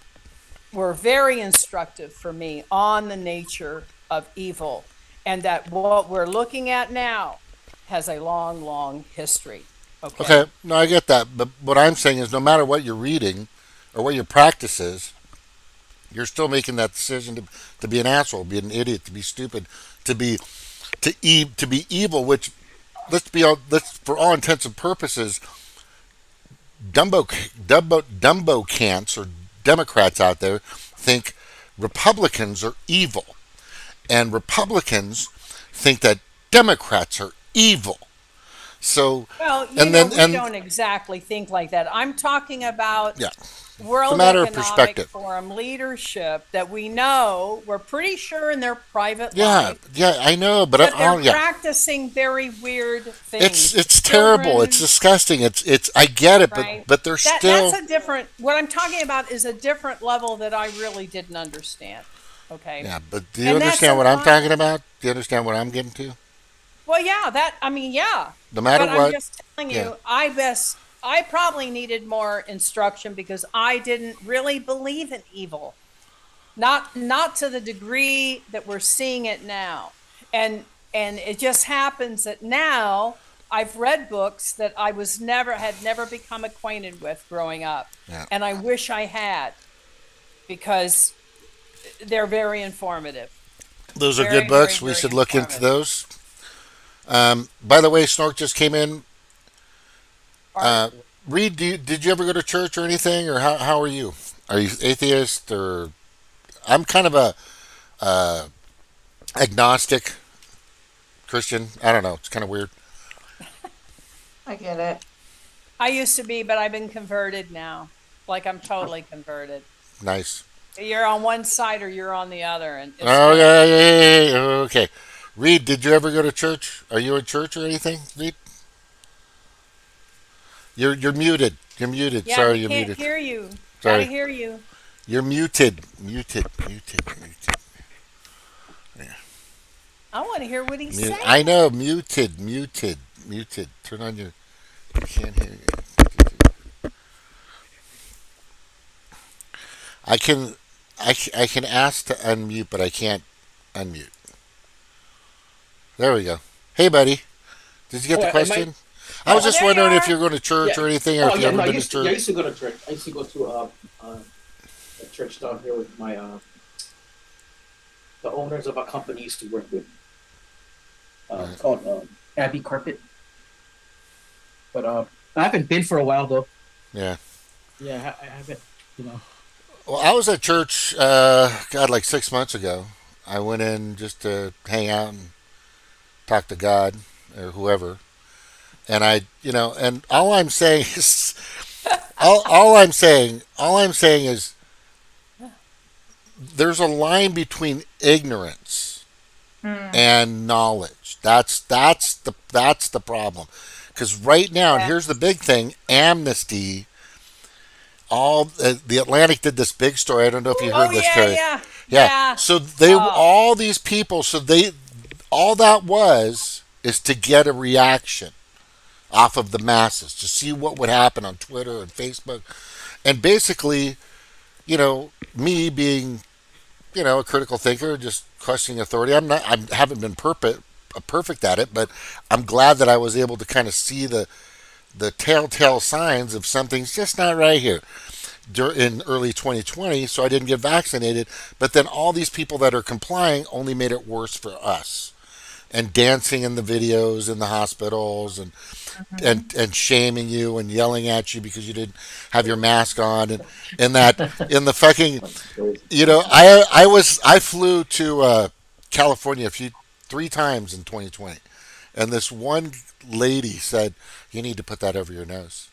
were very instructive for me on the nature of evil, and that what we're looking at now has a long, long history. Okay. okay, no, I get that, but what I'm saying is, no matter what you're reading or what your practice is, you're still making that decision to be an asshole, be an idiot, to be stupid, to be to be evil. Which, let's for all intents and purposes, Dumbo cants or Democrats out there think Republicans are evil, and Republicans think that Democrats are evil. So, Well, and then we don't exactly think like that. I'm talking about yeah, World matter of Economic perspective. Forum leadership that we know, we're pretty sure in their private Yeah, life yeah, I know, but that they're yeah, practicing very weird things. it's terrible. It's Children, disgusting. It's I get it, right? but they're still. That's a different. What I'm talking about is a different level that I really didn't understand. Okay. Yeah, but do you And that's a understand what I'm lot. talking about? Do you understand what I'm getting to? Well, yeah, yeah. No matter But I'm what, just telling yeah. you, I probably needed more instruction because I didn't really believe in evil. Not to the degree that we're seeing it now. And it just happens that now I've read books that I had never become acquainted with growing up. Yeah. And I wish I had, because they're very informative. Those are Very, good books. very, We very should look into informative. those. By the way, Snork just came in. Art. Reed, did you ever go to church or anything, or how are you? Are you atheist, or I'm kind of a agnostic Christian. I don't know. It's kind of weird. I get it. I used to be, but I've been converted now. Like I'm totally converted. Nice. You're on one side or you're on the other, and it's Oh yeah. Okay. Reed, did you ever go to church? Are you in church or anything, Reed? You're muted. You're muted. yeah. Sorry, We you're can't muted. hear you. Sorry. Gotta hear you. You're muted. Muted. I want to hear what he's Mute. saying. I know. Muted. Turn on your. I can't hear you. I can. I can ask to unmute, but I can't unmute. There we go. Hey, buddy. Did you get Oh, the am I- question? I was Oh, just there you wondering if are. you're going to church Yeah. or anything, or Oh if you yeah, ever no, been to church. I used to go to church. I used to go to a church down here with my the owners of a company used to work with. It's called Abbey Carpet. But I haven't been for a while though. Yeah. Yeah, I haven't. You know. Well, I was at church, God, like 6 months ago. I went in just to hang out and talk to God or whoever. And and all I'm saying is, all I'm saying is, there's a line between ignorance Mm, and knowledge. That's the problem. Because right now, and yeah. here's the big thing: amnesty. All the Atlantic did this big story. I don't know if you Oh heard this, yeah, Carrie. yeah, Yeah. yeah. So they Oh, all these people. So they all that was is to get a reaction off of the masses to see what would happen on Twitter and Facebook, and basically, me being a critical thinker, just questioning authority. I haven't been perfect at it, but I'm glad that I was able to kind of see the telltale signs of something's just not right here in early 2020. So I didn't get vaccinated, but then all these people that are complying only made it worse for us. And dancing in the videos in the hospitals, and Mhm. and shaming you and yelling at you because you didn't have your mask on, and that in the fucking That's crazy. I flew to California 3 times in 2020, and this one lady said, "You need to put that over your nose,"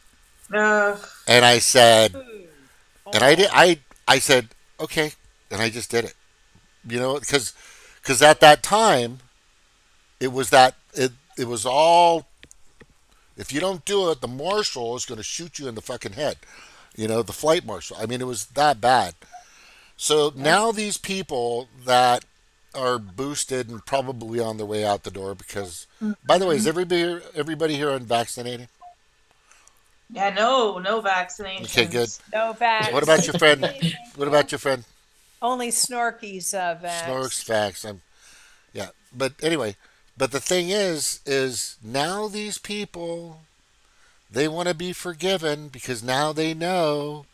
Ugh. and I said, food. and I did Oh, I said, okay, and I just did it, because at that time it was all, if you don't do it, the marshal is going to shoot you in the fucking head. The flight marshal. I mean, it was that bad. So yeah. now these people that are boosted and probably on their way out the door because, by the way, is Mhm. everybody here unvaccinated? Yeah, no Okay, good. vaccinations. No What vax. about your friend? What about your friend? Only Snorky's Snorks, vax. facts. Yeah. But anyway, but the thing is now these people, they want to be forgiven because now they know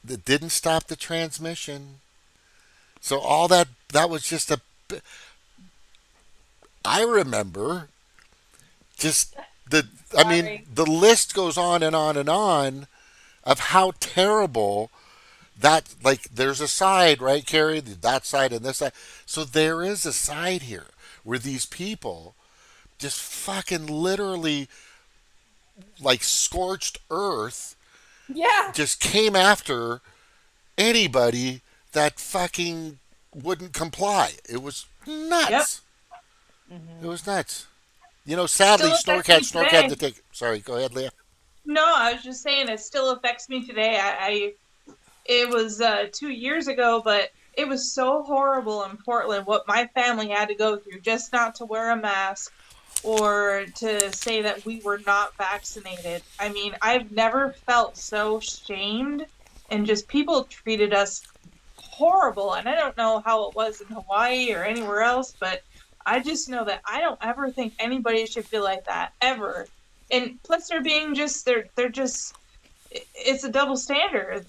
that didn't stop the transmission. So all that was just a. I remember just the. I mean, Sorry. the list goes on and on and on of how terrible that. Like, there's a side, right, Carrie? That side and this side. So there is a side here where these people just fucking literally, like scorched earth, Yeah. just came after anybody that fucking wouldn't comply. It was Yep. nuts. It Hmm. was nuts. Sadly, Still affects me Snork had today. to take. Sorry, go ahead, Leah. No, I was just saying it still affects me today. It was 2 years ago, but it was so horrible in Portland what my family had to go through just not to wear a mask or to say that we were not vaccinated. I mean, I've never felt so shamed, and just people treated us horrible. And I don't know how it was in Hawaii or anywhere else, but I just know that I don't ever think anybody should feel like that ever. And plus, they're just it's a double standard.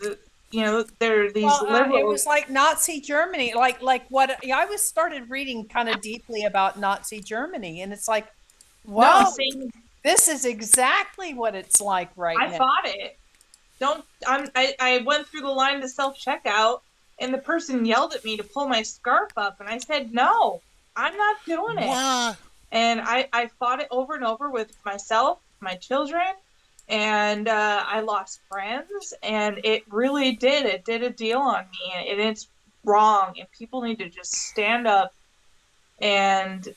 They're these Well, it liberals. was like Nazi Germany, like what I was started reading kind of deeply about Nazi Germany, and it's like, No, I'm whoa, saying this is exactly what it's like right I now. fought it. Don't I went through the line to self checkout, and the person yelled at me to pull my scarf up, and I said no, I'm not doing it. What? And I fought it over and over with myself, my children, and I lost friends, and it did a deal on me, and it's wrong, and people need to just stand up and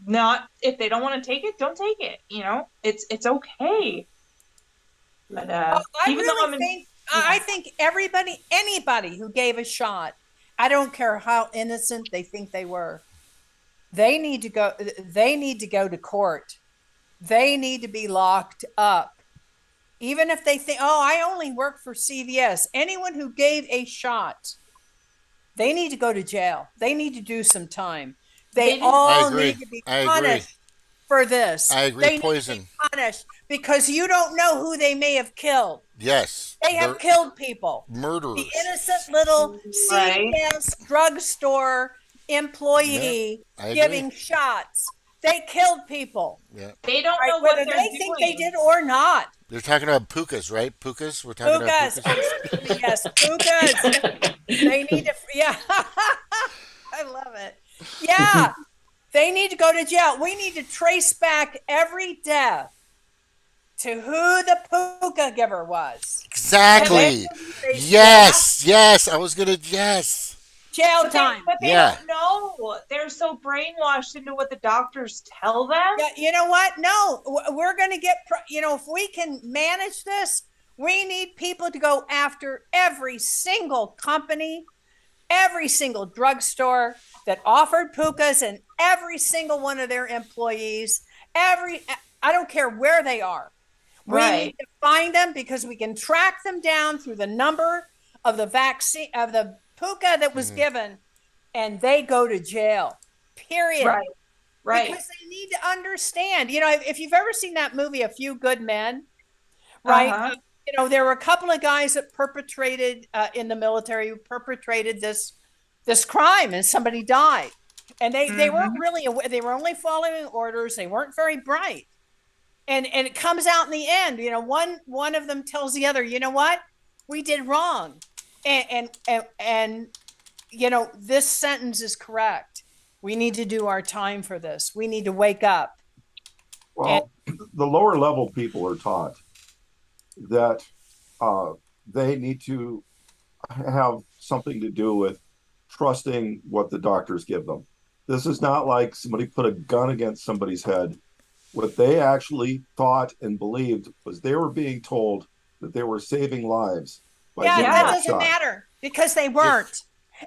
not, if they don't want to take it, don't take it. It's okay. But Well, I even though really I'm in, think I yeah, think anybody who gave a shot, I don't care how innocent they think they were, they need to go. They need to go to court. They need to be locked up. Even if they think, oh, I only work for CVS. Anyone who gave a shot, they need to go to jail. They need to do some time. They they didn't. I all agree. need to be I agree. punished for this. I agree. They need to be Poison. punished because you don't know who they may have killed. Yes, They have they're killed people. The murderers. innocent little Right. CVS drugstore Yeah, employee I agree. giving shots. They killed people, Yeah. They don't right? know what Whether they're they doing. think they did or not. They're talking about pukas, right? Pukas. We're talking about Pukas, pukas. excuse me, yes, pukas. They need to, yeah. I love it. Yeah, they need to go to jail. We need to trace back every death to who the puka giver was. Exactly. They- Yes. Yes. I was gonna. Yes. Jail But time. they Yeah. don't know. They're so brainwashed into what the doctors tell them. Yeah, you know what? No, we're going to get, if we can manage this, we need people to go after every single company, every single drugstore that offered pukas, and every single one of their employees. I don't care where they are. We Right. need to find them because we can track them down through the number of the vaccine, of the puka that was given, and they go to jail. Period. Right. Right. Because they need to understand. If you've ever seen that movie, A Few Good Men, right? Uh-huh. There were a couple of guys that perpetrated in the military who perpetrated this crime, and somebody died. And they weren't really aware. They were only following orders. They weren't very bright. And it comes out in the end. One of them tells the other, you know what? We did wrong. And this sentence is correct. We need to do our time for this. We need to wake up. Well, the lower level people are taught that they need to have something to do with trusting what the doctors give them. This is not like somebody put a gun against somebody's head. What they actually thought and believed was they were being told that they were saving lives by Yeah, getting that that doesn't shot. matter because they weren't.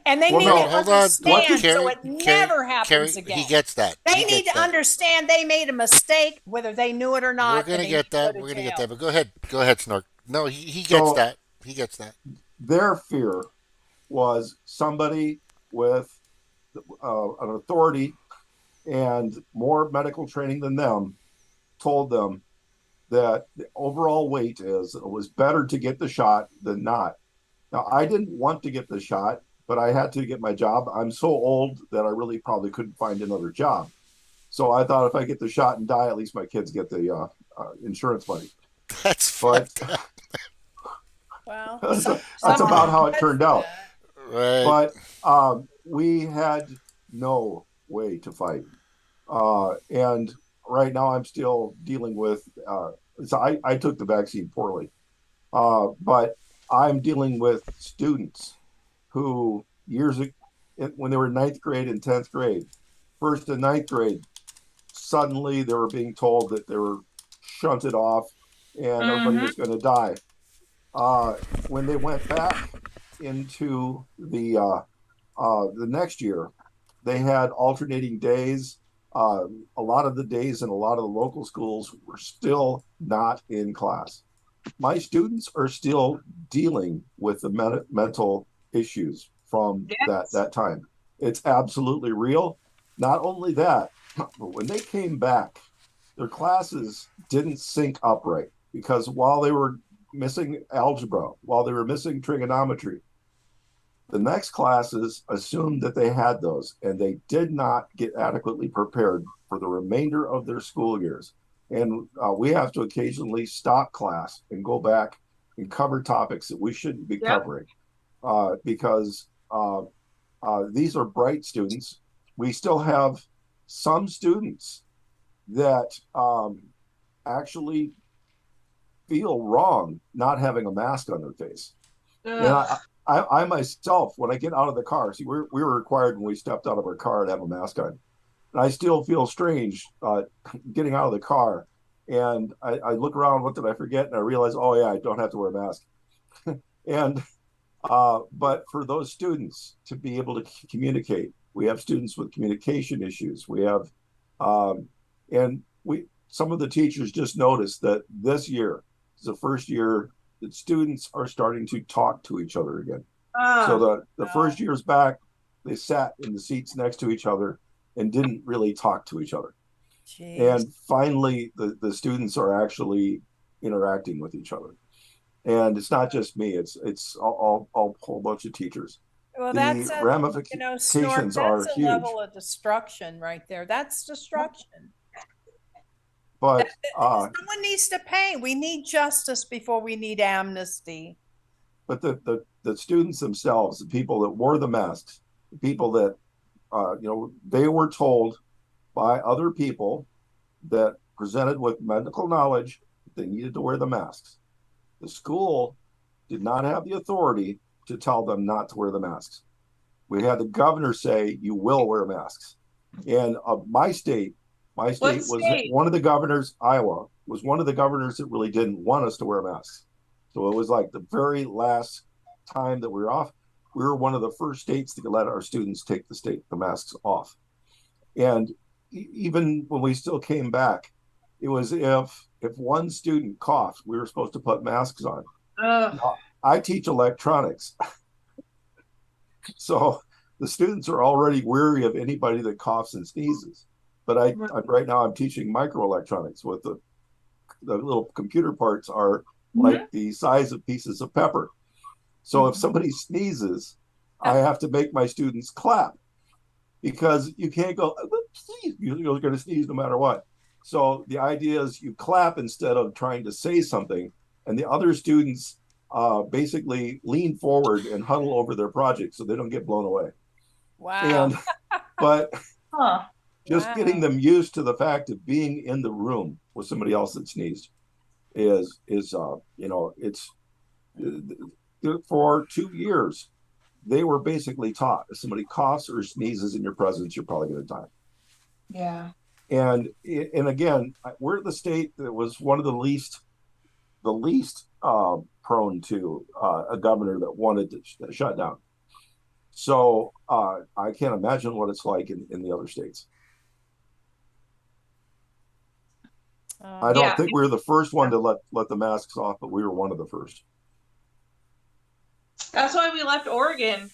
And they Well, need no, to hold on. understand Carrie, so it never happens Carrie, again. He gets that. They He need gets to that. understand they made a mistake, whether they knew it or not. We're gonna and they get need to that. go to We're gonna get jail. that. But go ahead. Go ahead, Snork. No, he gets So- that. He gets that. Their fear was somebody with an authority and more medical training than them told them that the overall weight is it was better to get the shot than not. Now, I didn't want to get the shot, but I had to get my job. I'm so old that I really probably couldn't find another job. So I thought if I get the shot and die, at least my kids get the insurance money. That's But fucked up. Well, that's some- about how it turned out. Right. But we had no way to fight. And right now I'm still dealing with, so I took the vaccine poorly, but I'm dealing with students who years ago, when they were in 9th grade and 10th grade, first and 9th grade, suddenly they were being told that they were shunted off and everybody was going to die. When they went back into the next year, they had alternating days. A lot of the days in a lot of the local schools were still not in class. My students are still dealing with the mental issues from Yes. that time. It's absolutely real. Not only that, but when they came back, their classes didn't sync up right because while they were missing algebra, while they were missing trigonometry, the next classes assumed that they had those, and they did not get adequately prepared for the remainder of their school years. And we have to occasionally stop class and go back and cover topics that we shouldn't be covering because these are bright students. We still have some students that actually feel wrong not having a mask on their face. And I myself, when I get out of the car, see, we were required when we stepped out of our car to have a mask on. And I still feel strange getting out of the car. And I look around, what did I forget? And I realize, oh, yeah, I don't have to wear a mask. And but for those students to be able to communicate, we have students with communication issues. We have, some of the teachers just noticed that this year is the first year that students are starting to talk to each other again. So the first years back, they sat in the seats next to each other and didn't really talk to each other. Jeez. And finally, the students are actually interacting with each other. And it's not just me; it's all a whole bunch of teachers. Well, the that's a, Snork, ramifications are that's a huge. level of destruction right there. That's destruction. But Someone needs to pay. We need justice before we need amnesty. the students themselves, the people that wore the masks, the people that they were told by other people that presented with medical knowledge that they needed to wear the masks. The school did not have the authority to tell them not to wear the masks. We had the governor say, "You will wear masks." And my state What was state? one of the governors, Iowa, was one of the governors that really didn't want us to wear masks. So it was like the very last time that we were off. We were one of the first states to let our students take the masks off. And even when we still came back, it was if one student coughed, we were supposed to put masks on. Ugh. Now, I teach electronics, so the students are already weary of anybody that coughs and sneezes. But right now I'm teaching microelectronics with the little computer parts are like the size of pieces of pepper. So if somebody sneezes, I have to make my students clap because you can't go, you're going to sneeze no matter what. So the idea is you clap instead of trying to say something, and the other students basically lean forward and huddle over their project so they don't get blown away. Wow. But Huh. just getting them used to the fact of being in the room with somebody else that sneezed is it's for 2 years they were basically taught if somebody coughs or sneezes in your presence, you're probably going to die. Yeah. And again, we're the state that was one of the least prone to a governor that wanted to shut down. So I can't imagine what it's like in the other states. I don't think we were the first one to let the masks off, but we were one of the first. That's why we left Oregon.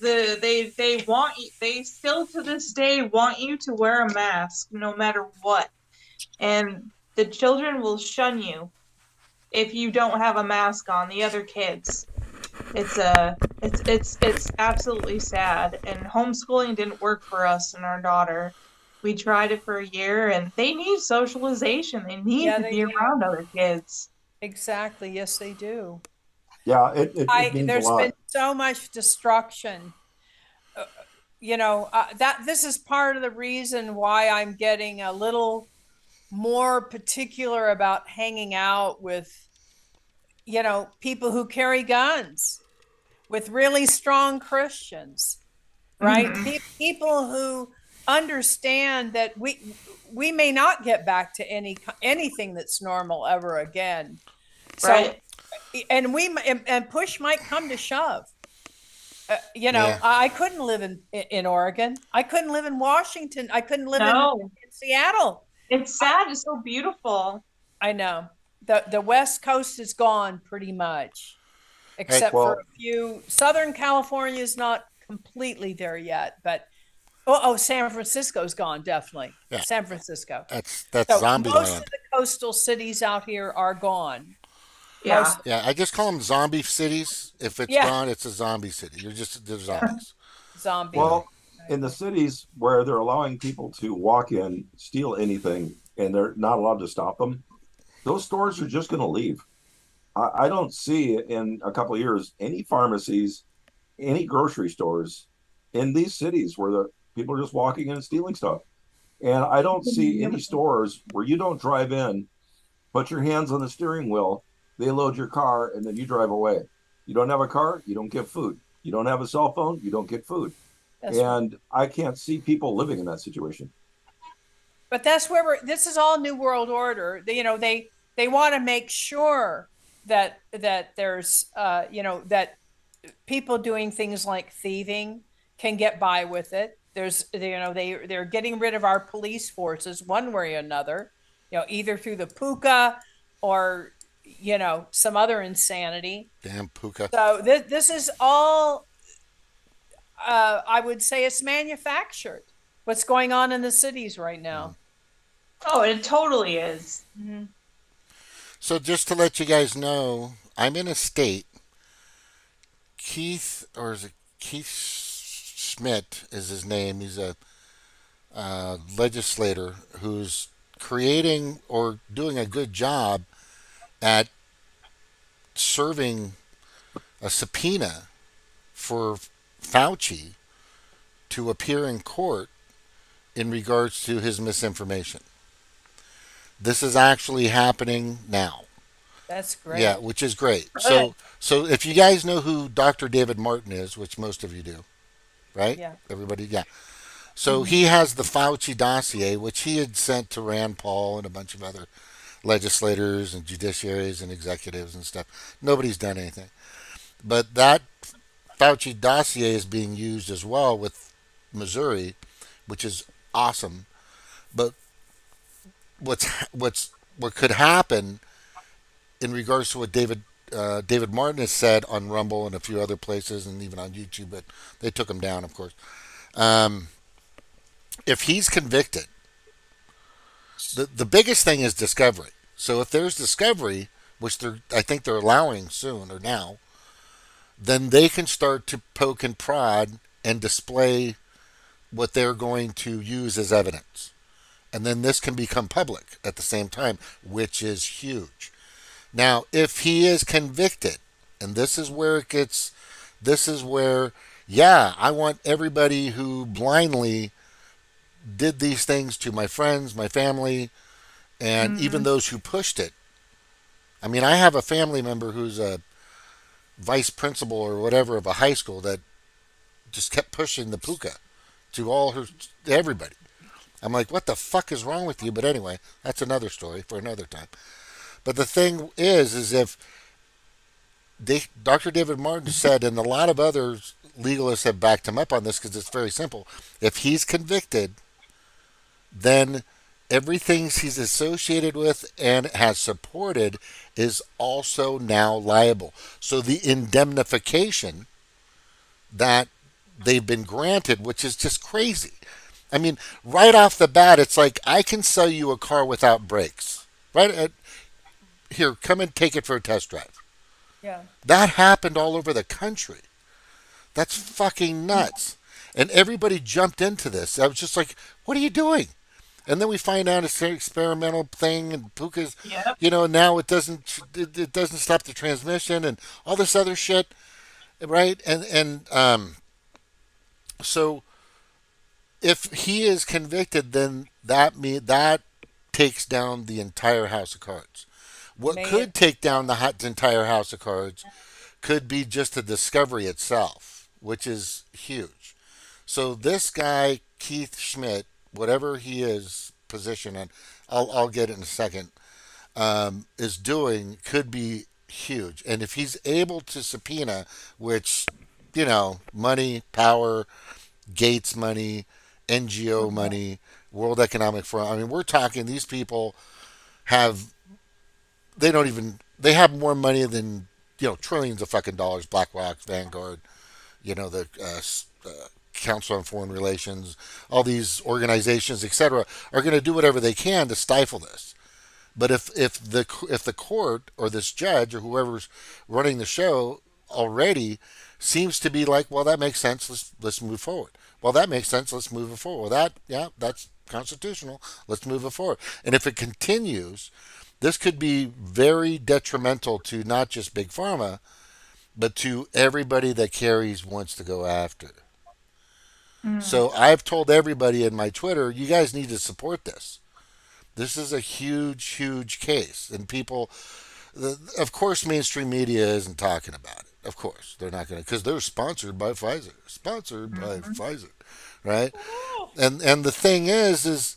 They want you, they still to this day want you to wear a mask no matter what. And the children will shun you if you don't have a mask on, the other kids. It's absolutely sad. And homeschooling didn't work for us and our daughter. We tried it for a year, and they need socialization. They need to be around other kids. Exactly. Yes, they do. Yeah, it means there's a lot. been so much destruction. That this is part of the reason why I'm getting a little more particular about hanging out with, people who carry guns, with really strong Christians, right? People who understand that we may not get back to anything that's normal ever again. So, right. And push might come to shove. I couldn't live in Oregon. I couldn't live in Washington. I couldn't live in Seattle. It's sad. It's so beautiful. I know. The West Coast is gone pretty much, except for a few. Southern California is not completely there yet, but San Francisco's gone, definitely. Yeah. San Francisco. That's zombie land. Most of the coastal cities out here are gone. Yeah. Yeah, I just call them zombie cities. If it's gone, it's a zombie city. They're zombies. Zombie. Well, in the cities where they're allowing people to walk in, steal anything, and they're not allowed to stop them, those stores are just going to leave. I don't see in a couple of years any pharmacies, any grocery stores in these cities where the people are just walking in and stealing stuff. And I don't see any stores where you don't drive in, put your hands on the steering wheel, they load your car, and then you drive away. You don't have a car, you don't get food. You don't have a cell phone, you don't get food. And I can't see people living in that situation. But that's where this is all New World Order. They want to make sure that there's that people doing things like thieving can get by with it. They're getting rid of our police forces one way or another, either through the puka or some other insanity. Damn puka. So this is all I would say it's manufactured. What's going on in the cities right now? Oh, it totally is. Mm-hmm. So just to let you guys know, I'm in a state. Keith, or is it Keith Schmidt is his name. He's a legislator who's creating or doing a good job at serving a subpoena for Fauci to appear in court in regards to his misinformation. This is actually happening now. That's great. Yeah, which is great. Good. So if you guys know who Dr. David Martin is, which most of you do, right? Yeah. Everybody, yeah. So he has the Fauci dossier, which he had sent to Rand Paul and a bunch of other legislators and judiciaries and executives and stuff. Nobody's done anything. But that Fauci dossier is being used as well with Missouri, which is awesome. But what could happen in regards to what David Martin has said on Rumble and a few other places and even on YouTube, but they took him down, of course. Um, if he's convicted, the biggest thing is discovery. So if there's discovery, which I think they're allowing soon or now, then they can start to poke and prod and display what they're going to use as evidence. And then this can become public at the same time, which is huge. Now, if he is convicted, and this is where, yeah, I want everybody who blindly did these things to my friends, my family, and even those who pushed it. I mean, I have a family member who's a vice principal or whatever of a high school that just kept pushing the puka to everybody. I'm like, what the fuck is wrong with you? But anyway, that's another story for another time. But the thing is if Dr. David Martin said, and a lot of others legalists have backed him up on this because it's very simple. If he's convicted, then everything he's associated with and has supported is also now liable. So the indemnification that they've been granted, which is just crazy. I mean, right off the bat, it's like I can sell you a car without brakes. Right? Here, come and take it for a test drive. Yeah. That happened all over the country. That's fucking nuts. And everybody jumped into this. I was just like, what are you doing? And then we find out it's an experimental thing, and Puka's, Yep. now it doesn't stop the transmission and all this other shit, right? And so if he is convicted, then that takes down the entire house of cards. What May could it- take down the entire house of cards could be just the discovery itself, which is huge. So this guy, Keith Schmidt, whatever he is position, and I'll get it in a second, is doing could be huge. And if he's able to subpoena, which, money, power, Gates money, NGO money, World Economic Forum, I mean, we're talking these people have, they have more money than, trillions of fucking dollars, BlackRock, Vanguard, the Council on Foreign Relations, all these organizations, etc., are going to do whatever they can to stifle this. But if the court or this judge or whoever's running the show already seems to be like, well, that makes sense. Let's move forward. Well, that makes sense. Let's move it forward. Well, that's constitutional. Let's move it forward. And if it continues, this could be very detrimental to not just big pharma, but to everybody that Kerry's wants to go after. So I've told everybody in my Twitter, you guys need to support this. This is a huge, huge case. And people, of course, mainstream media isn't talking about it. Of course, they're not going to, because they're sponsored by Pfizer. Sponsored by Pfizer, right? And the thing is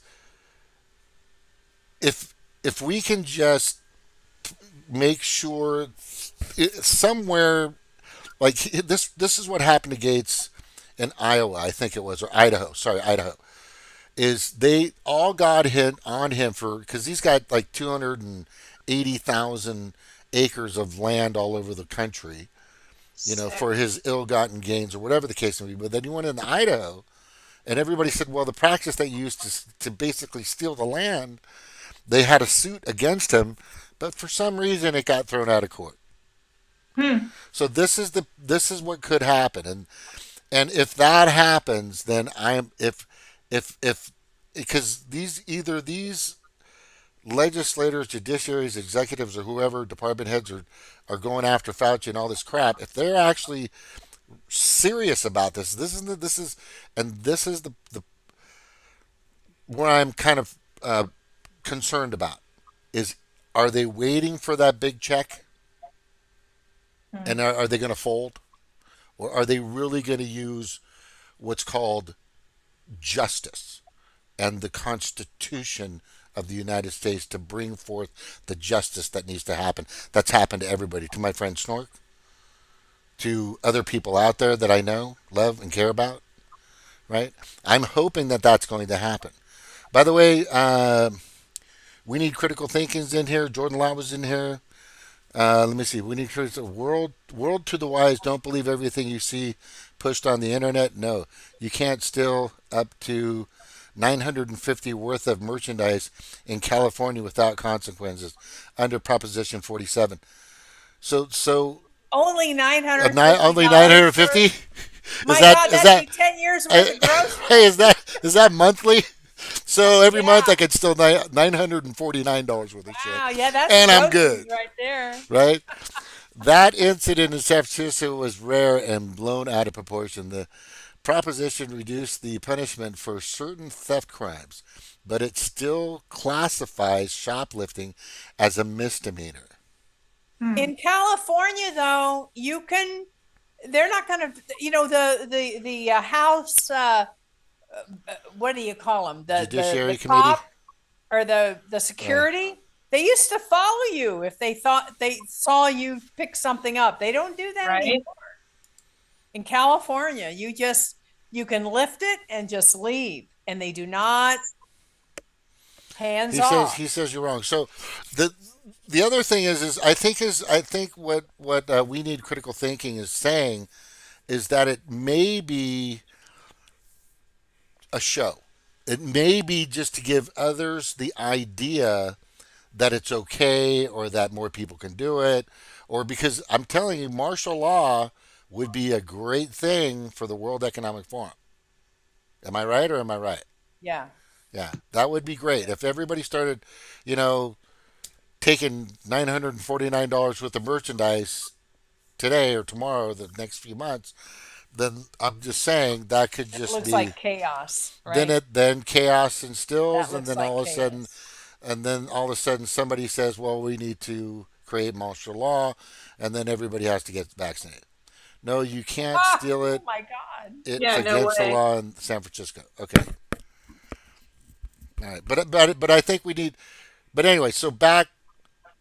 if we can just make sure somewhere, like this is what happened to Gates in Iowa, I think it was, or Idaho. Sorry, Idaho. Is they all got hit on him because he's got like 280,000 acres of land all over the country, for his ill-gotten gains or whatever the case may be. But then he went into Idaho, and everybody said, well, the practice they used to basically steal the land, they had a suit against him, but for some reason it got thrown out of court. So this is what could happen, And if that happens, then I'm if because these legislators, judiciaries, executives, or whoever, department heads are going after Fauci and all this crap. If they're actually serious about this, this is the where I'm kind of concerned about is, are they waiting for that big check, and are they going to fold, or are they really going to use what's called justice and the Constitution of the United States to bring forth the justice that needs to happen? That's happened to everybody, to my friend Snork, to other people out there that I know, love, and care about, right? I'm hoping that that's going to happen. By the way, we need critical thinking's in here. Jordan Law was in here. Let me see. We need critical world to the wise. Don't believe everything you see pushed on the internet. No, you can't steal up to 950 worth of merchandise in California without consequences under Proposition 47. So Only only $950. 950. My God, Is that'd be that 10 years worth of groceries. hey, is that monthly? So every month Yeah. I could steal $949 worth of shit, Wow, yeah, that's and I'm groceries good, right there. right? That incident in San Francisco was rare and blown out of proportion. The proposition reduced the punishment for certain theft crimes, but it still classifies shoplifting as a misdemeanor. In California, though, they're not going to, the House, what do you call them? Judiciary The Committee? cop or the security. They used to follow you if they thought they saw you pick something up. They don't do that Right. anymore. In California, you can lift it and just leave, and they do not hands off. He says you're wrong. So the other thing is I think what we need critical thinking is saying is that it may be a show. It may be just to give others the idea that it's okay, or that more people can do it, or because I'm telling you, martial law would be a great thing for the World Economic Forum. Am I right, or am I right? Yeah. Yeah, that would be great if everybody started, you know, taking $949 worth of merchandise today or tomorrow, or the next few months. Then I'm just saying that could It just looks be, like chaos, right? then chaos instills, That and looks then like all of a sudden chaos. somebody says, well, we need to create martial law, and then everybody has to get vaccinated. No, you can't steal Oh it. my God. It's Yeah, no against the way. law in San Francisco. Okay. All right. But I think we need. But anyway, so back.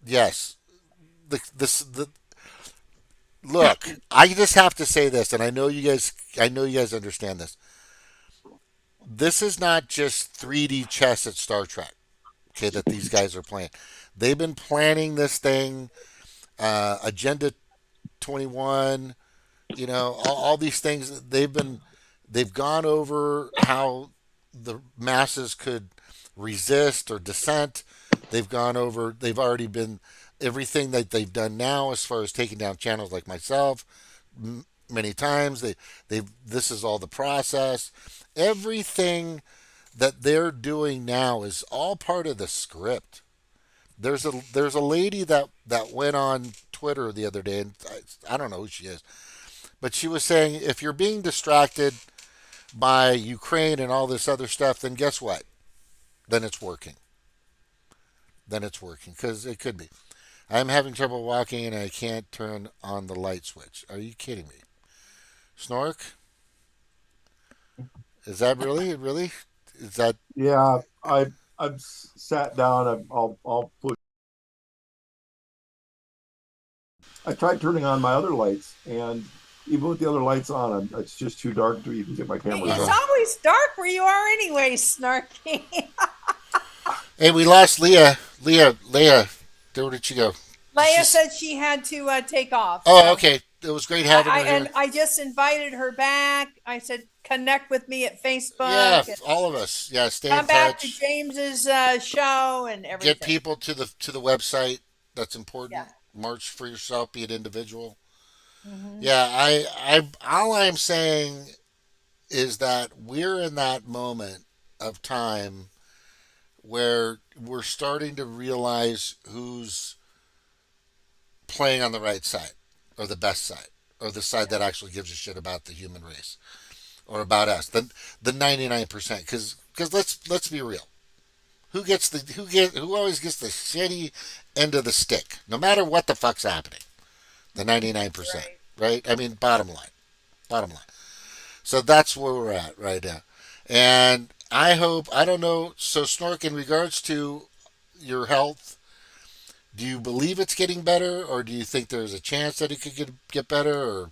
Yes. The look. I just have to say this, and I know you guys. I know you guys understand this. This is not just 3D chess at Star Trek. Okay, that these guys are playing. They've been planning this thing. Agenda 21. All these things they've gone over how the masses could resist or dissent. They've already been everything that they've done now as far as taking down channels like myself many times. This is all the process. Everything that they're doing now is all part of the script. There's a lady that went on Twitter the other day, and I don't know who she is, but she was saying, if you're being distracted by Ukraine and all this other stuff, then guess what? Then it's working. Then it's working, because it could be. I'm having trouble walking and I can't turn on the light switch. Are you kidding me? Snork? Is that really? Is that Yeah, I've sat down. I'll push. I tried turning on my other lights, and even with the other lights on, it's just too dark to even get my camera It's on. always dark where you are anyway, Snarky. Hey, we lost Leah. Leah, where did she go? Leia said she had to take off. Oh, so okay. It was great having her and here. I just invited her back. I said, connect with me at Facebook. Yeah, and all of us. Yeah, stay come in back to touch. James's show and everything. Get people to the website. That's Yeah. important. March for yourself. Be an individual. Hmm. Yeah, all I'm saying is that we're in that moment of time where we're starting to realize who's playing on the right side or the best side or the side that actually gives a shit about the human race or about us. The 99%, because let's be real. Who always gets the shitty end of the stick no matter what the fuck's happening? The 99%, Right. right? I mean, bottom line. Bottom line. So that's where we're at right now. And I don't know. So, Snork, in regards to your health, do you believe it's getting better, or do you think there's a chance that it could get better, or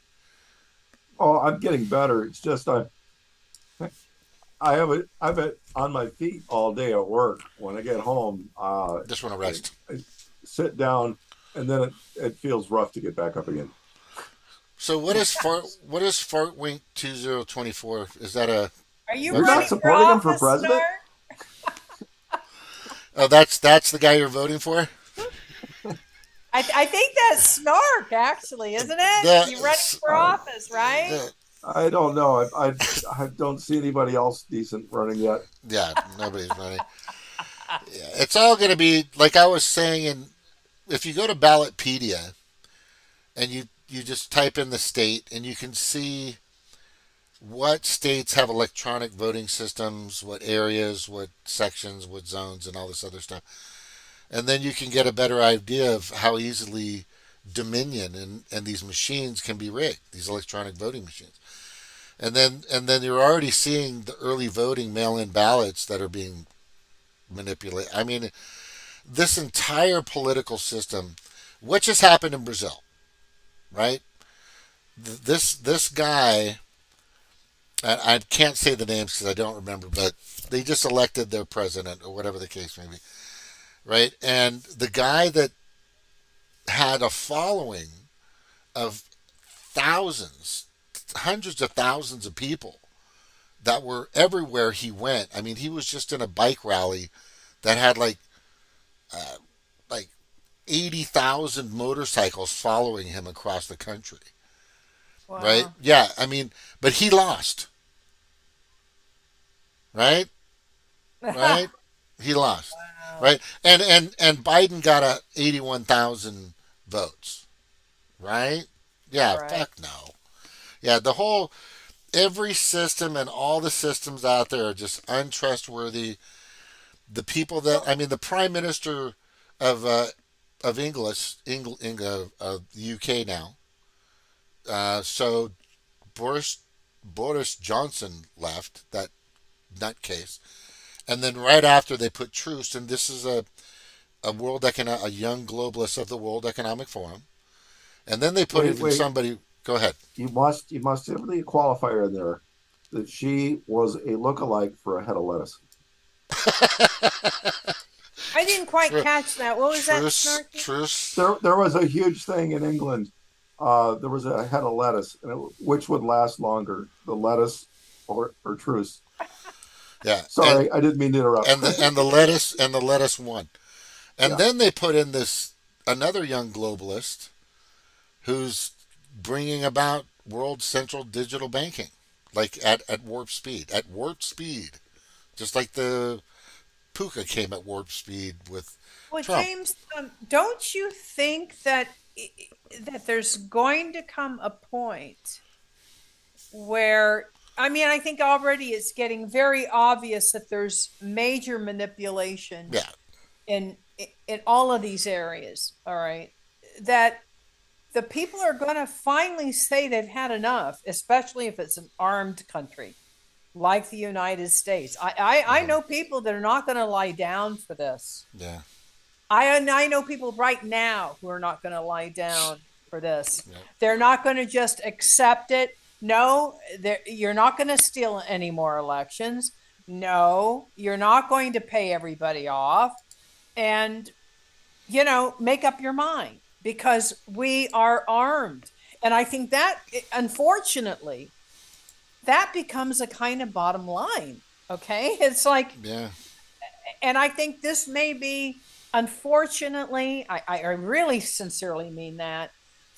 Oh, I'm getting better. It's just I've it on my feet all day at work. When I get home, just want to I, rest? I sit down, and then it feels rough to get back up again. So, what is Fart Wink 2024? Is that a Are you You're not running website? for supporting him for office, president? Snort? Oh, that's the guy you're voting for. I think that's Snark, actually, isn't it? You're running The for I, office, right? the I don't know. I don't see anybody else decent running yet. yeah, nobody's running. Yeah, it's all going to be like I was saying. And if you go to Ballotpedia and you just type in the state, and you can see what states have electronic voting systems, what areas, what sections, what zones, and all this other stuff. And then you can get a better idea of how easily Dominion and these machines can be rigged, these electronic voting machines. And then you're already seeing the early voting mail-in ballots that are being manipulated. I mean, this entire political system, what just happened in Brazil, right? This guy, I can't say the names because I don't remember, but they just elected their president or whatever the case may be, right? And the guy that had a following of thousands, hundreds of thousands of people that were everywhere he went. I mean, he was just in a bike rally that had uh, like 80,000 motorcycles following him across the country, right? Wow. Yeah, I mean, but he lost, right? Right? He lost, Wow. right? And Biden got 81,000 votes, right? Yeah, Right. fuck no. Yeah, every system and all the systems out there are just untrustworthy. The people that I mean, the prime minister of the UK now. So Boris Johnson left, that nutcase, and then right after they put truce, and this is a young globalist of the World Economic Forum, and then they put Wait, even wait. somebody. Go ahead. You must have the qualifier in there that she was a lookalike for a head of lettuce. I didn't quite Tru- catch that. What was that, Truce, Snarky? truce. There was a huge thing in England. There was a head of lettuce, which would last longer, the lettuce or truce. Yeah, Sorry, I didn't mean to interrupt. and the lettuce won. And Yeah. then they put in this another young globalist who's bringing about world central digital banking, like at warp speed, just like the Puka came at warp speed with Well, Trump. James, don't you think that that there's going to come a point where I mean, I think already it's getting very obvious that there's major manipulation Yeah, in in all of these areas, all right? That the people are going to finally say they've had enough, especially if it's an armed country like the United States. I hmm know people that are not going to lie down for this. yeah, I know people right now who are not going to lie down for this. yeah. They're not going to just accept it. No, you're not going to steal any more elections. No, you're not going to pay everybody off. And, make up your mind because we are armed. And I think that, unfortunately, that becomes a kind of bottom line. Okay. It's like, Yeah. and I think this may be, unfortunately, I really sincerely mean that,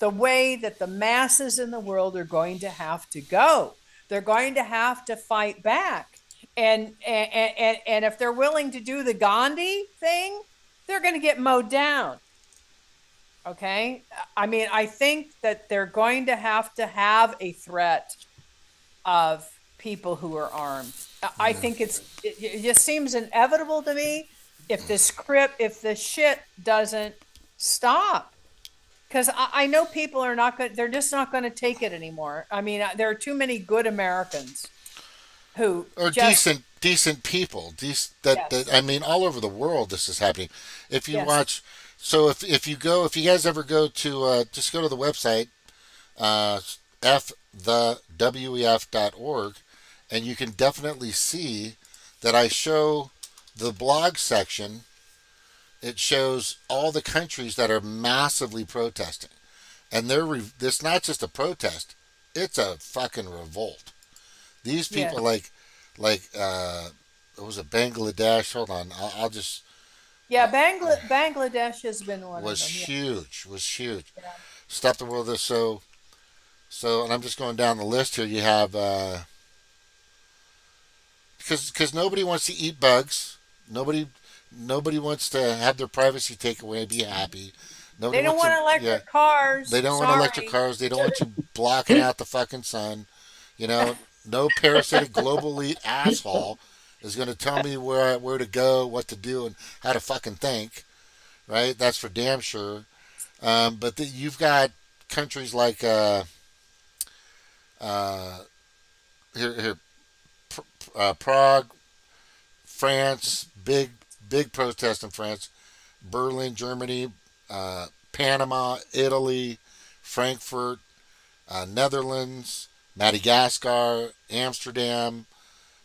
the way that the masses in the world are going to have to go. They're going to have to fight back. And if they're willing to do the Gandhi thing, they're going to get mowed down. Okay. I mean, I think that they're going to have a threat of people who are armed. I think it just seems inevitable to me if the shit doesn't stop. Because I know people are not good. They're just not going to take it anymore. I mean, there are too many good Americans who or just, decent people. Yes. I mean, all over the world this is happening. If you Yes. watch, so if you guys ever go to just go to the website FthWEF.org, and you can definitely see that I show the blog section. It shows all the countries that are massively protesting, and it's not just a protest; it's a fucking revolt. These people, Yeah. it was a Bangladesh. Hold on, I'll just Yeah, Bangladesh has been one was of them. huge, was huge. Yeah. Stop the world. So, and I'm just going down the list here. You have because nobody wants to eat bugs. Nobody wants to have their privacy taken away and be happy. Nobody They don't wants want electric cars. They don't want electric cars. They don't want you blocking out the fucking sun. You know, no parasitic global elite asshole is going to tell me where to go, what to do, and how to fucking think. Right? That's for damn sure. But you've got countries like here, Prague, France, big protest in France, Berlin, Germany, Panama, Italy, Frankfurt, Netherlands, Madagascar, Amsterdam,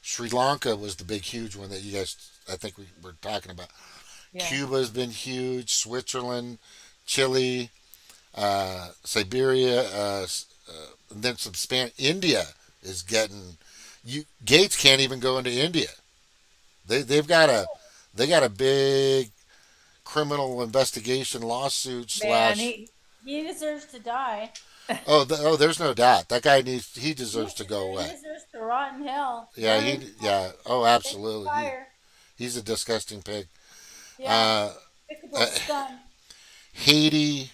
Sri Lanka was the big huge one that you guys I think we were talking about. Yeah. Cuba's been huge, Switzerland, Chile, Siberia, and then some India is getting. Gates can't even go into India. They've got a big criminal investigation lawsuit Man, slash. He deserves to die. There's no doubt that guy he deserves to go He away. deserves to rot in hell. Yeah, Burn, oh, take absolutely. fire. He's a disgusting pig. Yeah. Uh, Despicable scum. Haiti,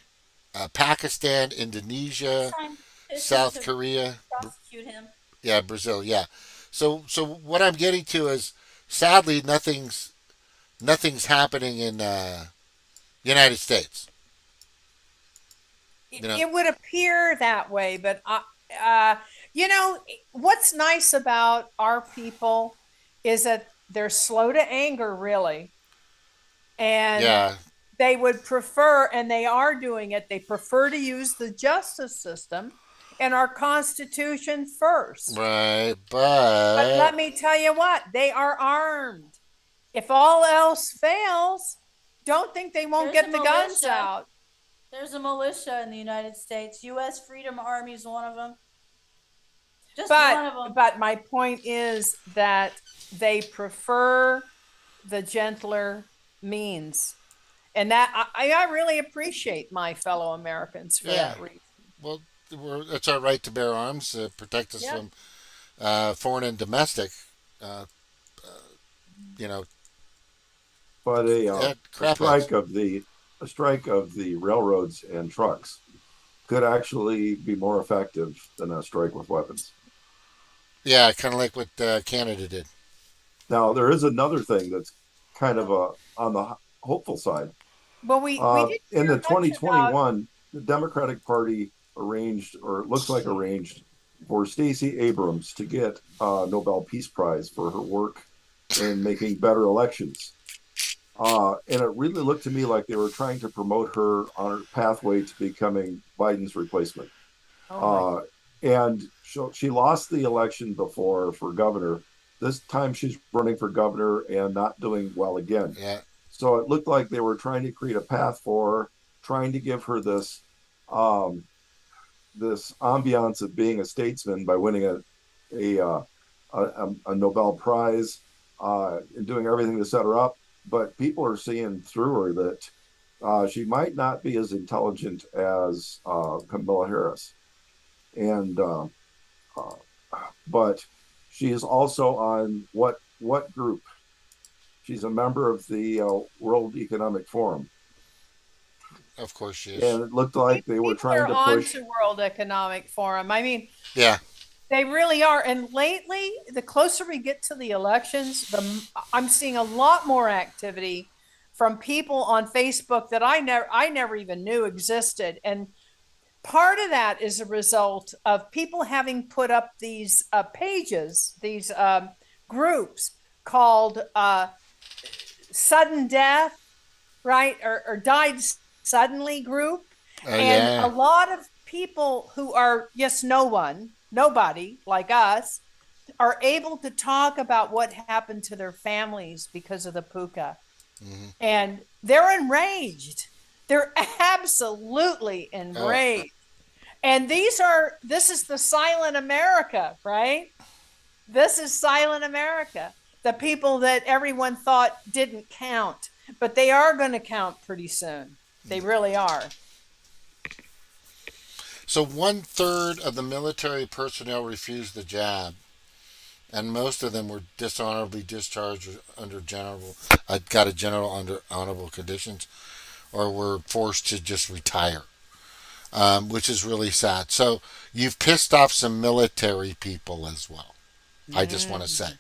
Pakistan, Indonesia, Sign petition South to Korea, prosecute him. yeah, Brazil, yeah. So what I'm getting to is, sadly, nothing's happening in the United States. You know, it would appear that way, but what's nice about our people is that they're slow to anger, really, and yeah, they would prefer, and they are doing it. They prefer to use the justice system and our Constitution first. right, But let but me tell you what, they are armed. If all else fails, don't think they won't There's get a the guns militia. out. There's a militia in the United States. U.S. Freedom Army is one of them. Just one of them. But my point is that they prefer the gentler means, and that I really appreciate my fellow Americans for Yeah. that reason. well, it's our right to bear arms to protect us Yeah. from foreign and domestic. Uh, you know, But a crap strike of the railroads and trucks could actually be more effective than a strike with weapons. yeah, kind of like what Canada did. Now, there is another thing that's kind of on the hopeful side. But we did In the hear much about- 2021, the Democratic Party arranged for Stacey Abrams to get a Nobel Peace Prize for her work in making better elections. And it really looked to me like they were trying to promote her on her pathway to becoming Biden's replacement. Oh my And she lost the election before for governor. This time she's running for governor and not doing well again. Yeah, So it looked like they were trying to create a path for her, trying to give her this ambiance of being a statesman by winning a Nobel Prize and doing everything to set her up. But people are seeing through her that She might not be as intelligent as Kamala Harris, and uh, but she is also on what group? She's a member of the World Economic Forum, Of course she is. and it looked like they were People are trying to on push. to World Economic Forum. I mean, Yeah. they really are. And lately, the closer we get to the elections, I'm seeing a lot more activity from people on Facebook that I never even knew existed. And part of that is a result of people having put up these pages, these groups called sudden death, right? Or died suddenly group. And a Yeah. lot of people who are just nobody like us, are able to talk about what happened to their families because of the puka. Hmm. And they're enraged. They're absolutely Oh, enraged. And this is the silent America, right? This is silent America. The people that everyone thought didn't count, but they are going to count pretty soon. They really are. so 1/3 of the military personnel refused the jab, and most of them were dishonorably discharged under got a general under honorable conditions, or were forced to just retire, which is really sad. So you've pissed off some military people as well. I just want to say,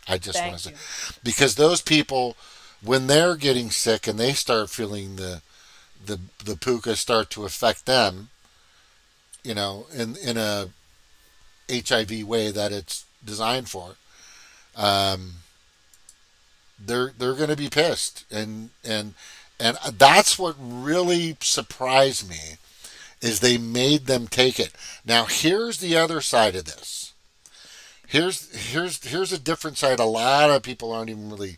I just want Thank to say, you. because those people, when they're getting sick and they start feeling the puka start to affect them, in a HIV way that it's designed for, um, they're going to be pissed, and that's what really surprised me is they made them take it. Now here's the other side of this. Here's a different side. A lot of people aren't even really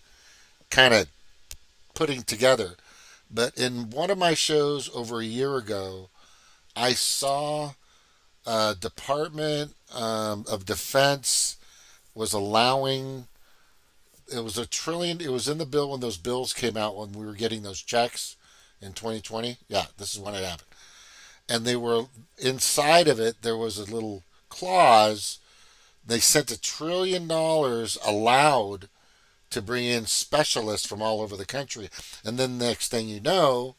kind of putting together. But in one of my shows over a year ago, I saw Department of Defense was allowing. It was a trillion. It was in the bill when those bills came out when we were getting those checks in 2020. Yeah, this is when it happened. And they were inside of it. There was a little clause. They sent $1 trillion allowed to bring in specialists from all over the country. And then the next thing you know,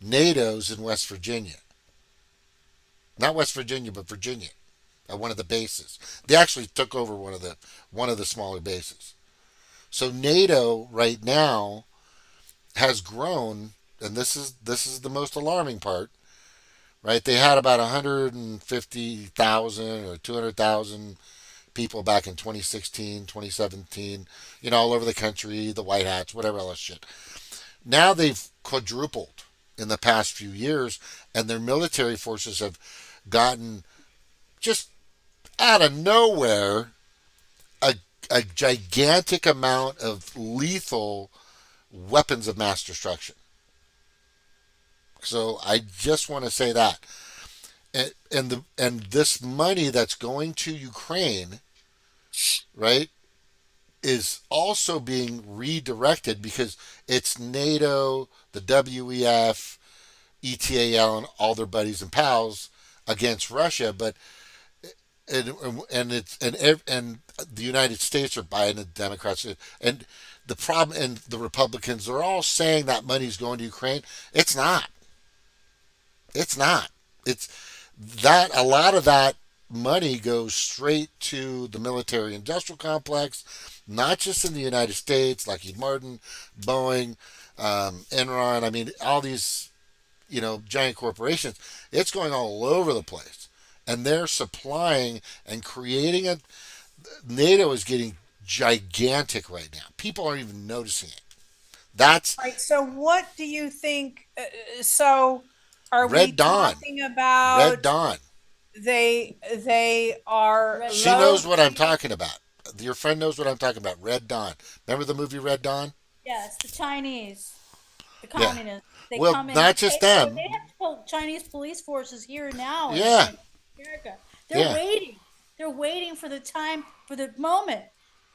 NATO's in West Virginia. Not West Virginia, but Virginia, at one of the bases. They actually took over one of the smaller bases. So NATO right now has grown, and this is the most alarming part, right? They had about 150,000 or 200,000 people back in 2016, 2017, all over the country, the White Hats, whatever else shit. Now they've quadrupled in the past few years, and their military forces have gotten just out of nowhere a, a gigantic amount of lethal weapons of mass destruction. So I just want to say that, and this money that's going to Ukraine, right, is also being redirected because it's NATO, the WEF, ETAL, and all their buddies and pals against Russia, but and the United States are buying the Democrats, and the problem, and the Republicans are all saying that money's going to Ukraine. It's not. It's not. It's that a lot of that money goes straight to the military industrial complex, not just in the United States, Lockheed Martin, Boeing, Enron. I mean, all these, giant corporations. It's going all over the place. And they're supplying and creating a. NATO is getting gigantic right now. People aren't even noticing it. That's Right. So, what do you think? So, are we Red Dawn. talking Red about Dawn. they are Red She Dawn. low? knows what I'm talking about. Your friend knows what I'm talking about. Red Dawn. Remember the movie Red Dawn? Yes, the Chinese, the Yeah. communists. They Well, come in. not just them. They have Chinese police forces here now Yeah. in America. They're Yeah. waiting. They're waiting for the time, for the moment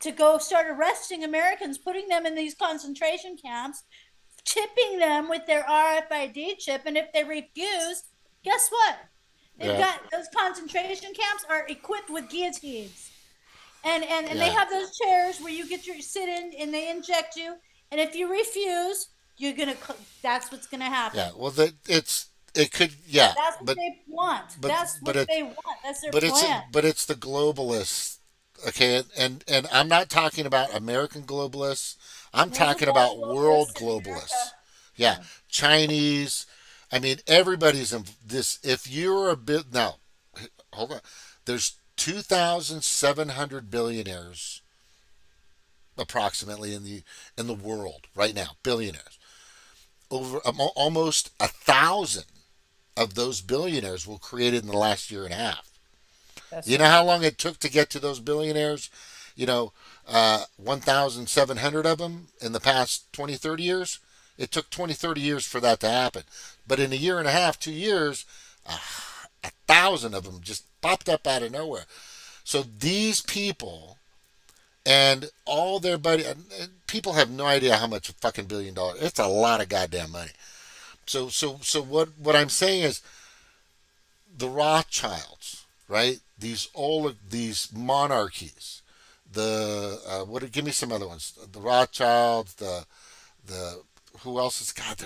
to go start arresting Americans, putting them in these concentration camps, chipping them with their RFID chip, and if they refuse, guess what? They've Yeah. got those concentration camps are equipped with guillotines, and they Yeah. have those chairs where you get your sit in, and they inject you, and if you refuse, you're gonna. That's what's gonna happen. Yeah. Well, it could. Yeah. That's what But they want. but That's but what it they want. That's their but plan. it's the globalists. Okay, and I'm not talking about American globalists. I'm There's a talking lot about of world globalists in globalists. America. Yeah, Chinese. I mean, everybody's in this. If you're a bit now, hold on. There's 2,700 billionaires approximately in the world right now. Billionaires. Over almost 1,000 of those billionaires were created in the last year and a half. That's You know how long it took to get to those billionaires? 1,700 of them in the past 20, 30 years? It took 20, 30 years for that to happen. But in a year and a half, 2 years, 1,000 of them just popped up out of nowhere. So these people and all their and people have no idea how much a fucking $1 billion. It's a lot of goddamn money. So what I'm saying is the Rothschilds, right? These monarchies, give me some other ones. The Rothschilds, the who else is God?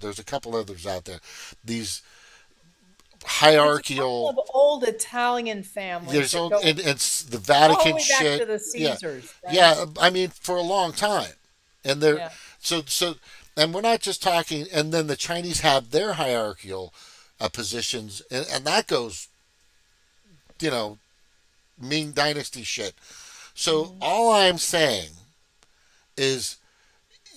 There's a couple others out there. These It's a hierarchical. couple of old Italian families There's that all, go and it's the all the Vatican way back shit. to the Yeah, Caesars. Right? yeah. I mean, for a long time, and they're Yeah. so, and we're not just talking. And then the Chinese have their hierarchical positions, and that goes, you know, Ming Dynasty shit. So all I'm saying is,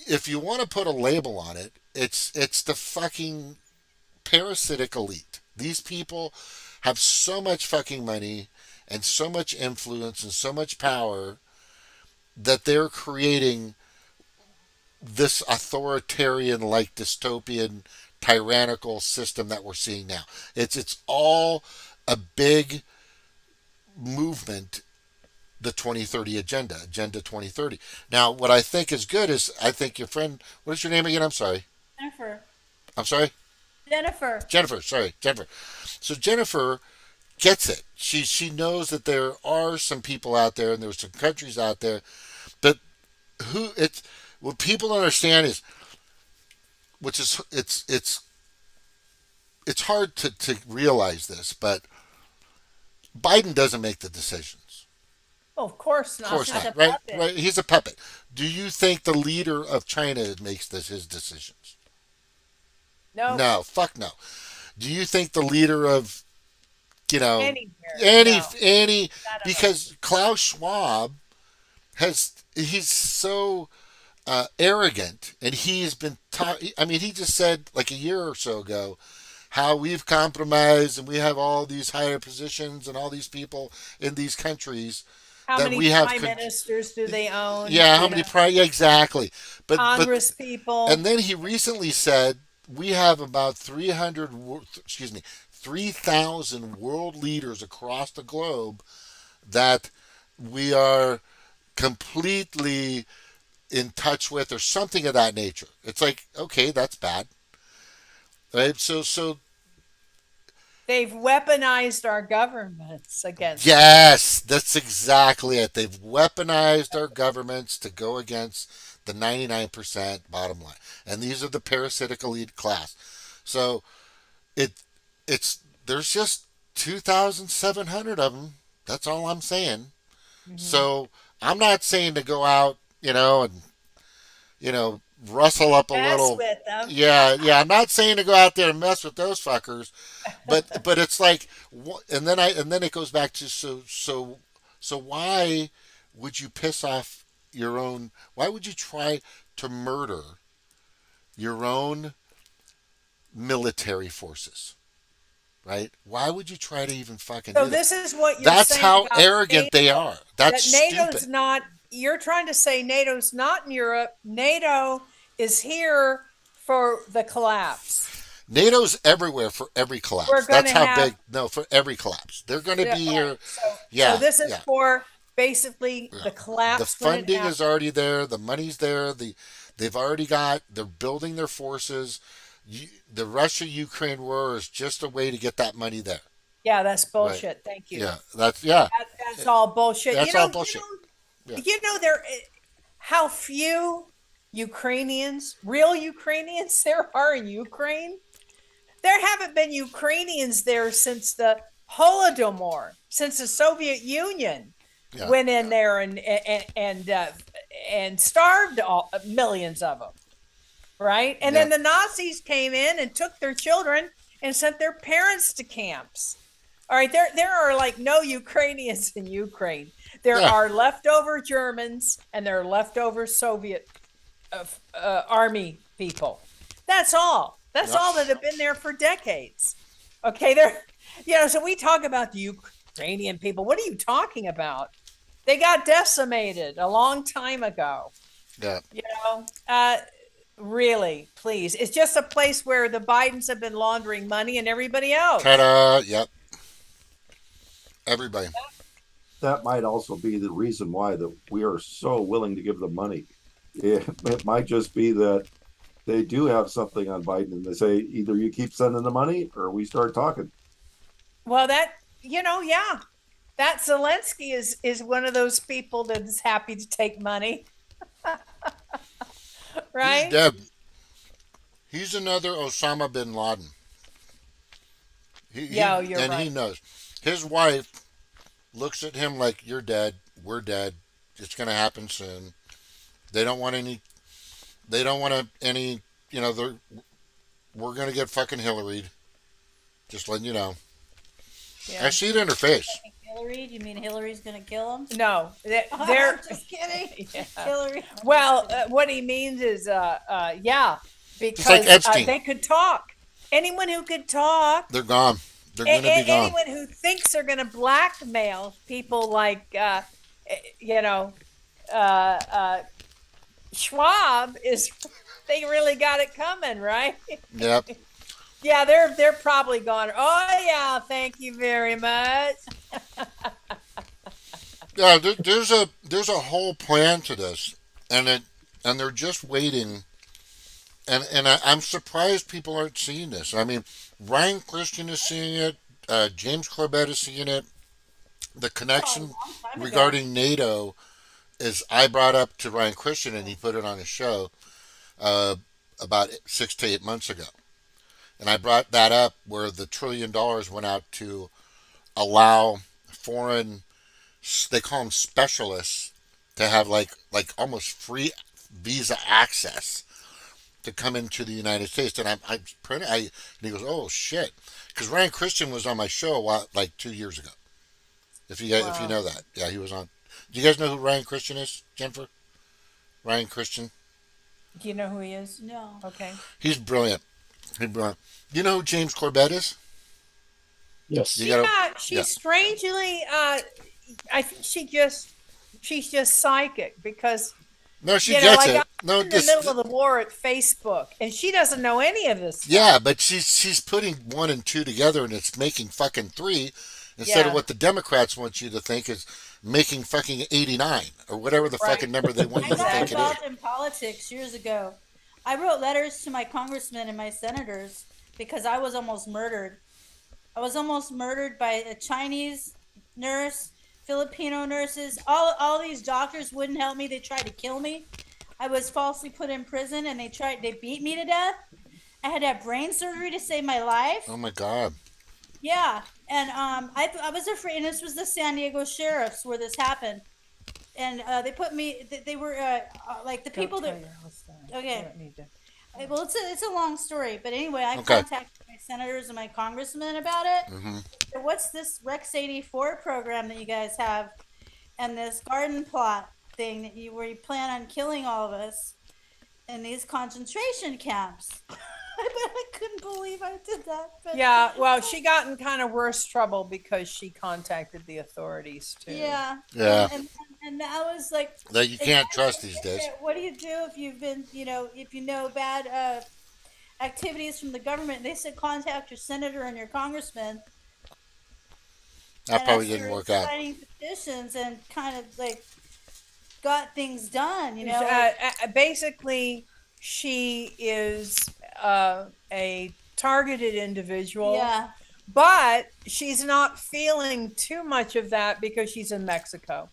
if you want to put a label on it, it's the fucking parasitic elite. These people have so much fucking money and so much influence and so much power that they're creating this authoritarian, like dystopian, tyrannical system that we're seeing now. It's all a big movement, the 2030 agenda 2030. Now, what I think is good is, I think your friend, what is your name again? I'm sorry. Jennifer. I'm sorry. Jennifer. Jennifer. Sorry, Jennifer. So Jennifer gets it. She knows that there are some people out there, and there's some countries out there that what people don't understand is, which is it's hard to realize this, but Biden doesn't make the decisions. Oh, of course Of not. course He's not, a right? puppet. Right. He's a puppet. Do you think the leader of China makes his decisions? No, No, fuck no. Do you think the leader of, anywhere. any No, any none of them. because Klaus Schwab he's so arrogant, and he's been I mean, he just said like a year or so ago how we've compromised and we have all these higher positions and all these people in these countries How that many we have prime ministers do they own? yeah, how many yeah, exactly. But Congress people? and then he recently said we have about 3,000 world leaders across the globe that we are completely in touch with, or something of that nature. It's like, okay, that's bad, right? So They've weaponized our governments against us. yes, that's exactly it. They've weaponized our governments to go against the 99% bottom line, and these are the parasitic elite class. So it it's there's just 2,700 of them. That's all I'm saying. So I'm not saying to go out, and rustle up a Mess little. with them. Yeah. I'm not saying to go out there and mess with those fuckers, but it's like, and then it goes back to so why would you piss off your own? Why would you try to murder your own military forces? Right? Why would you try to even fucking So do that? this is what you're That's saying how about arrogant they NATO, are. That's that NATO's stupid. not. You're trying to say NATO's not in Europe. NATO is here for the collapse. NATO's everywhere for every collapse. We're gonna That's how have- big. No, for every collapse, they're going to be here. So, Yeah, so this is yeah. for basically Yeah. the collapse. The when it funding is happens. already there. The money's there. The They're building their forces. The Russia-Ukraine war is just a way to get that money there. Yeah, that's Right. bullshit. Thank you. Yeah. That's all bullshit. That's all bullshit. Yeah. There, how few Ukrainians, real Ukrainians, there are in Ukraine. There haven't been Ukrainians there since the Holodomor, since the Soviet Union Yeah. went in there and starved millions of them, right? And then Yeah. the Nazis came in and took their children and sent their parents to camps. All right, there are like no Ukrainians in Ukraine. There Yeah. are leftover Germans and there are leftover Soviet army people. That's all. That's Yeah. all that have been there for decades. Okay, so we talk about the Ukrainian people. What are you talking about? They got decimated a long time ago. Yeah. Really, please. It's just a place where the Bidens have been laundering money and everybody else. Ta-da. Yep. Everybody. That might also be the reason why that we are so willing to give them money. It might just be that they do have something on Biden and they say either you keep sending the money or we start talking. Well, yeah. That Zelensky is one of those people that is happy to take money. Right? He's dead. He's another Osama bin Laden. You're and right. he knows. His wife looks at him like, "You're dead. We're dead. It's going to happen soon." They don't want any. They don't want any. We're going to get fucking Hillaried. Just letting you know. Yeah. I see it in her face. Hillary? Do you mean Hillary's gonna kill him? No, they're I'm just kidding. Yeah. Hillary. Well, what he means is, because like Epstein. they could talk. Anyone who could talk, They're gone. They're going to be gone. anyone who thinks they're going to blackmail people like, Schwab they really got it coming, right? Yep. Yeah, they're probably gone. Oh yeah, thank you very much. Yeah, there's a whole plan to this, and they're just waiting, and I'm surprised people aren't seeing this. I mean, Ryan Christian is seeing it, James Corbett is seeing it. The connection regarding NATO is I brought up to Ryan Christian, and he put it on his show about 6 to 8 months ago, and I brought that up where the $1 trillion went out to allow foreign, they call them specialists, to have like almost free visa access to come into the United States. And I printed, and he goes, "Oh shit," because Ryan Christian was on my show like 2 years ago. If you know that, yeah, he was on. Do you guys know who Ryan Christian is, Jennifer? Ryan Christian. Do you know who he is? No. Okay. He's brilliant. He's brilliant. Do you know who James Corbett is? Yes. You gotta- She's strangely. I think she's just psychic because No, she gets it. I'm No, in the middle of the war at Facebook, and she doesn't know any of this. Yeah, but she's putting 1 and 2 together, and it's making fucking 3 instead of Yeah. what the Democrats want you to think is making fucking 89 or whatever the Right. fucking number they want I you to got think it is. involved in politics years ago. I wrote letters to my congressmen and my senators because I was almost murdered. I was almost murdered by a Chinese nurse, Filipino nurses. All these doctors wouldn't help me. They tried to kill me. I was falsely put in prison, and they beat me to death. I had to have brain surgery to save my life. Oh my god. Yeah, and I was afraid. And this was the San Diego sheriffs where this happened, and they put me. They were like the people that. Okay. Well, it's a long story, but anyway, I Okay. contacted my senators and my congressmen about it. Hmm. So what's this Rex 84 program that you guys have, and this garden plot thing where you plan on killing all of us in these concentration camps? I couldn't believe I did that. But Yeah, well, she got in kind of worse trouble because she contacted the authorities too. Yeah. Yeah. And that was like. That you can't trust these days. What do you do if you've been, if you know bad activities from the government? They said contact your senator and your congressman. That And probably I didn't started work out. Signing petitions and kind of like got things done. You know, Basically, she is a targeted individual. yeah, But she's not feeling too much of that because she's in Mexico,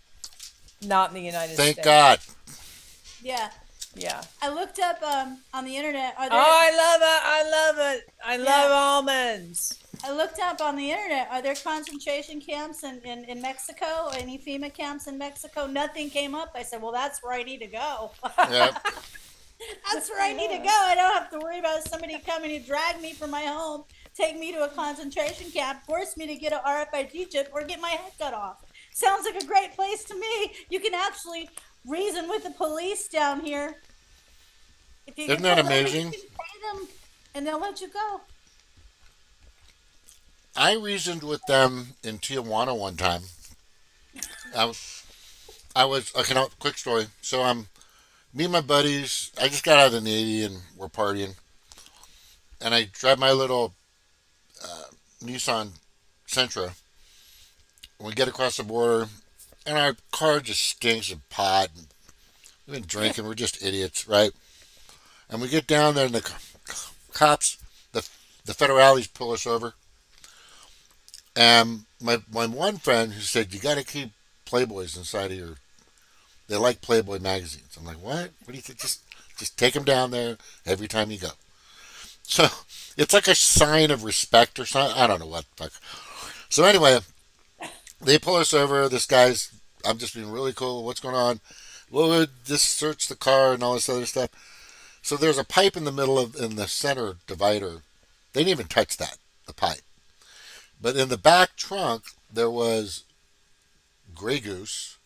not in the United Thank States. God. yeah. Yeah. I looked up on the internet. Are Oh, there, I love it. I love it. I love almonds. I looked up on the internet. Are there concentration camps in Mexico? Any FEMA camps in Mexico? Nothing came up. I said, well, that's where I need to go. Yep. That's where I need to go. I don't have to worry about somebody coming to drag me from my home, take me to a concentration camp, force me to get an RFID chip, or get my head cut off. Sounds like a great place to me. You can actually reason with the police down here. If you Isn't that amazing? You can pay them, and they'll let you go. I reasoned with them in Tijuana one time. I was okay. Quick story. So me and my buddies. I just got out of the Navy and we're partying, and I drive my little Nissan Sentra. And we get across the border, and our car just stinks of pot. And we've been drinking. We're just idiots, right? And we get down there, and the cops, the federales, pull us over. And my one friend who said, you got to keep Playboys inside of your. They like Playboy magazines. I'm like, what? What do you think? Just take them down there every time you go. So it's like a sign of respect or something. I don't know what the fuck. So anyway, they pull us over. This guy's. I'm just being really cool. What's going on? Well, we'll just search the car and all this other stuff. So there's a pipe in the middle in the center divider. They didn't even touch that, the pipe. But in the back trunk, there was Grey Goose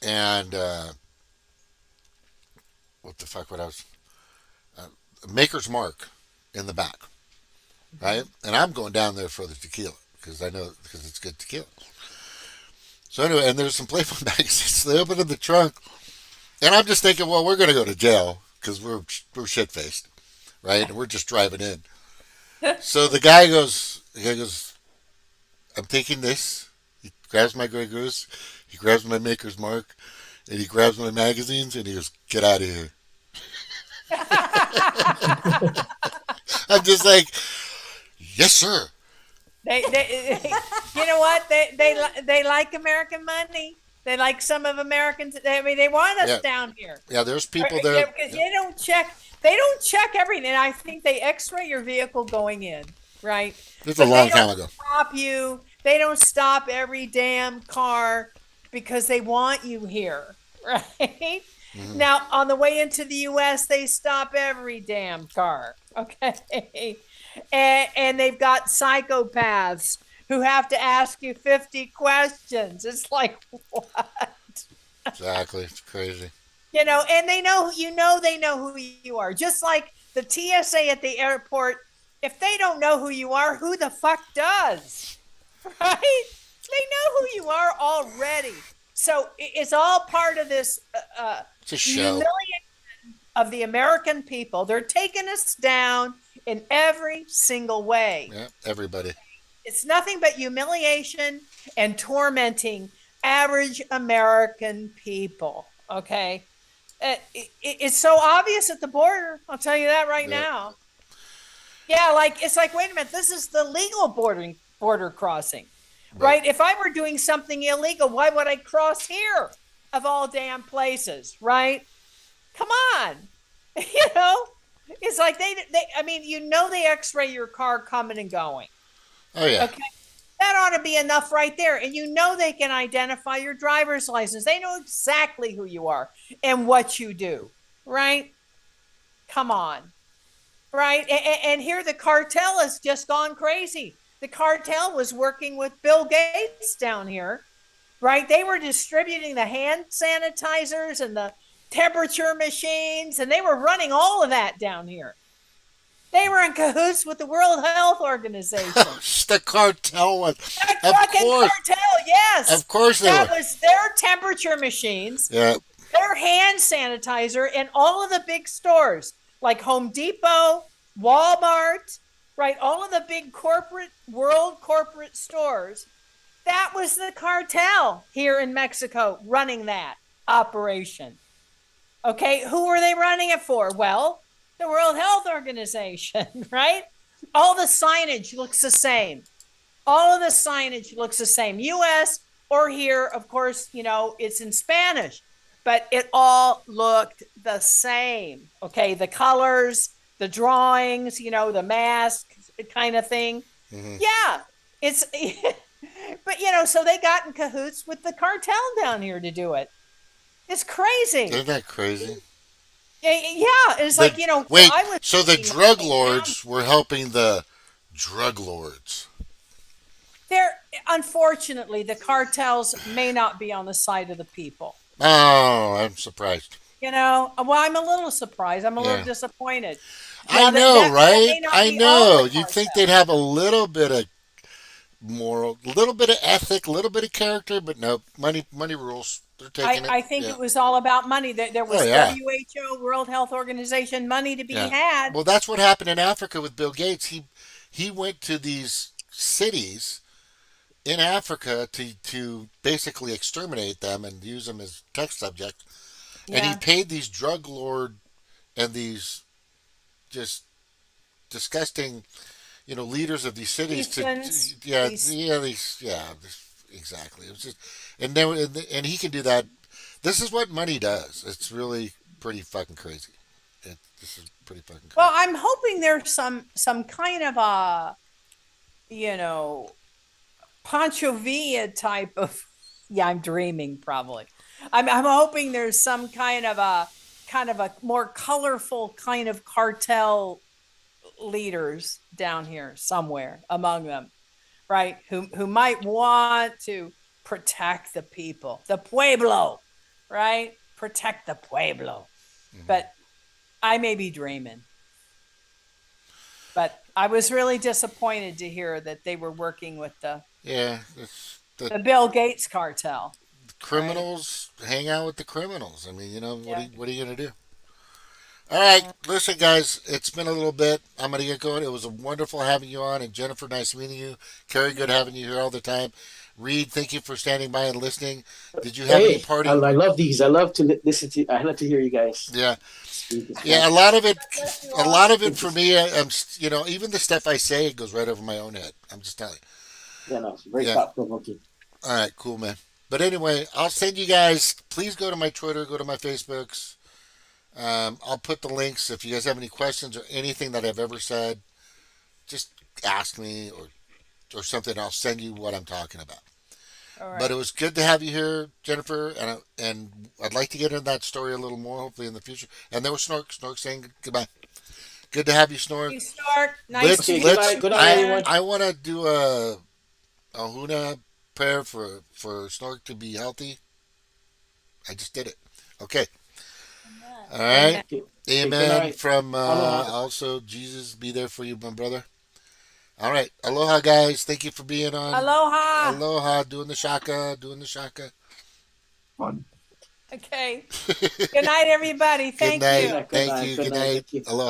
and what the fuck? What I was Maker's Mark in the back, right? And I'm going down there for the tequila because I know because it's good tequila. So anyway, and there's some Playboy magazines. So they open up the trunk, and I'm just thinking, well, we're going to go to jail because we're shit faced, right? And we're just driving in. So the guy goes, I'm taking this. He grabs my Grey Goose, he grabs my Maker's Mark, and he grabs my magazines, and he goes, get out of here. I'm just like, yes, sir. They you know what? They like American money. They like some of Americans. I mean, they want us down here. Yeah, there's people there. Because they don't check. They don't check everything. I think they X-ray your vehicle going in, right? This was a long time ago. Stop you. They don't stop every damn car because they want you here, right? Mm-hmm. Now, on the way into the U.S., they stop every damn car, okay? And they've got psychopaths who have to ask you 50 questions. It's like, what? Exactly. It's crazy. You know, and they know who you are. Just like the TSA at the airport, if they don't know who you are, who the fuck does? Right? They know who you are already. So it's all part of this it's a show. Humiliation of the American people. They're taking us down in every single way. Yeah, everybody. It's nothing but humiliation and tormenting average American people. Okay? It's so obvious at the border. I'll tell you that right now. Yeah, like it's like, wait a minute, this is the legal border crossing, right? If I were doing something illegal, why would I cross here of all damn places, right? Come on, you know, it's like they I mean, you know, they X-ray your car coming and going. Oh yeah. Okay. That ought to be enough right there. And you know they can identify your driver's license. They know exactly who you are and what you do, right? Come on, right? And here the cartel has just gone crazy. The cartel was working with Bill Gates down here, right? They were distributing the hand sanitizers and the temperature machines, and they were running all of that down here. They were in cahoots with the World Health Organization. The cartel was. That fucking cartel, yes. Of course they were. That was their temperature machines, their hand sanitizer, and all of the big stores like Home Depot, Walmart, right? All of the big corporate stores That was the cartel here in Mexico running that operation. Okay, who were they running it for? Well, the World Health Organization, right? All the signage looks the same. All of the signage looks the same. US or here, of course, it's in Spanish, but it all looked the same. Okay, the colors, the drawings, the mask kind of thing. Mhm. Yeah, it's, but so they got in cahoots with the cartel down here to do it. It's crazy. Isn't that crazy? Yeah, it's like, Wait, I was so the thinking, drug lords were helping the drug lords. unfortunately, the cartels may not be on the side of the people. Oh, I'm surprised. Well, I'm a little surprised. I'm a little Yeah. disappointed. I Now, know, that right? may not I be all know. the You'd think cartels. they'd have a little bit of moral, a little bit of ethic, a little bit of character, but no, money rules. They're taking it. I think Yeah. it was all about money. There was Oh, yeah. WHO, World Health Organization, money to be Yeah. had. Well, that's what happened in Africa with Bill Gates. He went to these cities in Africa to basically exterminate them and use them as test subjects. And he Yeah. paid these drug lord and these just disgusting, leaders of these cities Chieftains, exactly. It was just, and then and he can do that. This is what money does. It's really pretty fucking crazy. This is pretty fucking crazy. Well, I'm hoping there's some kind of a, Pancho Villa type of. Yeah, I'm dreaming probably. I'm hoping there's some kind of a more colorful kind of cartel leaders down here somewhere among them, right? Who might want to protect the people, the pueblo, right? Protect the pueblo. But I may be dreaming. But I was really disappointed to hear that they were working with the Yeah, the Bill Gates cartel. criminals hang out with the criminals. I mean, Yeah. what are you gonna do? All right, listen, guys, it's been a little bit. I'm gonna get going. It was wonderful having you on, and Jennifer, nice meeting you. Carrie, good having you here all the time. Reed, thank you for standing by and listening. Did you have any Hey, parting? I love these. I love to listen to. I love to hear you guys Yeah, speak. It's yeah. fun. A lot of it, bless you a all. lot of it for me. I'm, even the stuff I say, it goes right over my own head. I'm just telling you. Yeah, no, it's very Yeah. thought provoking. All right, cool, man. But anyway, I'll send you guys. Please go to my Twitter, go to my Facebooks. I'll put the links. If you guys have any questions or anything that I've ever said, just ask me or something. I'll send you what I'm talking about. All right. But it was good to have you here, Jennifer, and I'd like to get into that story a little more, hopefully in the future. And there was Snork saying goodbye. Good to have you, Snork. You start. Nice Let's, to meet good let's. night, good night, everyone. I want to do a Huna prayer for Snork to be healthy. I just did it. Okay. All right. Okay. Amen. Good night. From Aloha. also Jesus be there for you, my brother. All right. Aloha, guys. Thank you for being on. Aloha. Aloha. Doing the shaka. Fun. Okay. Good night, everybody. Thank Good night. you. Good Thank night. you. Good Good night. night. Thank you. Aloha.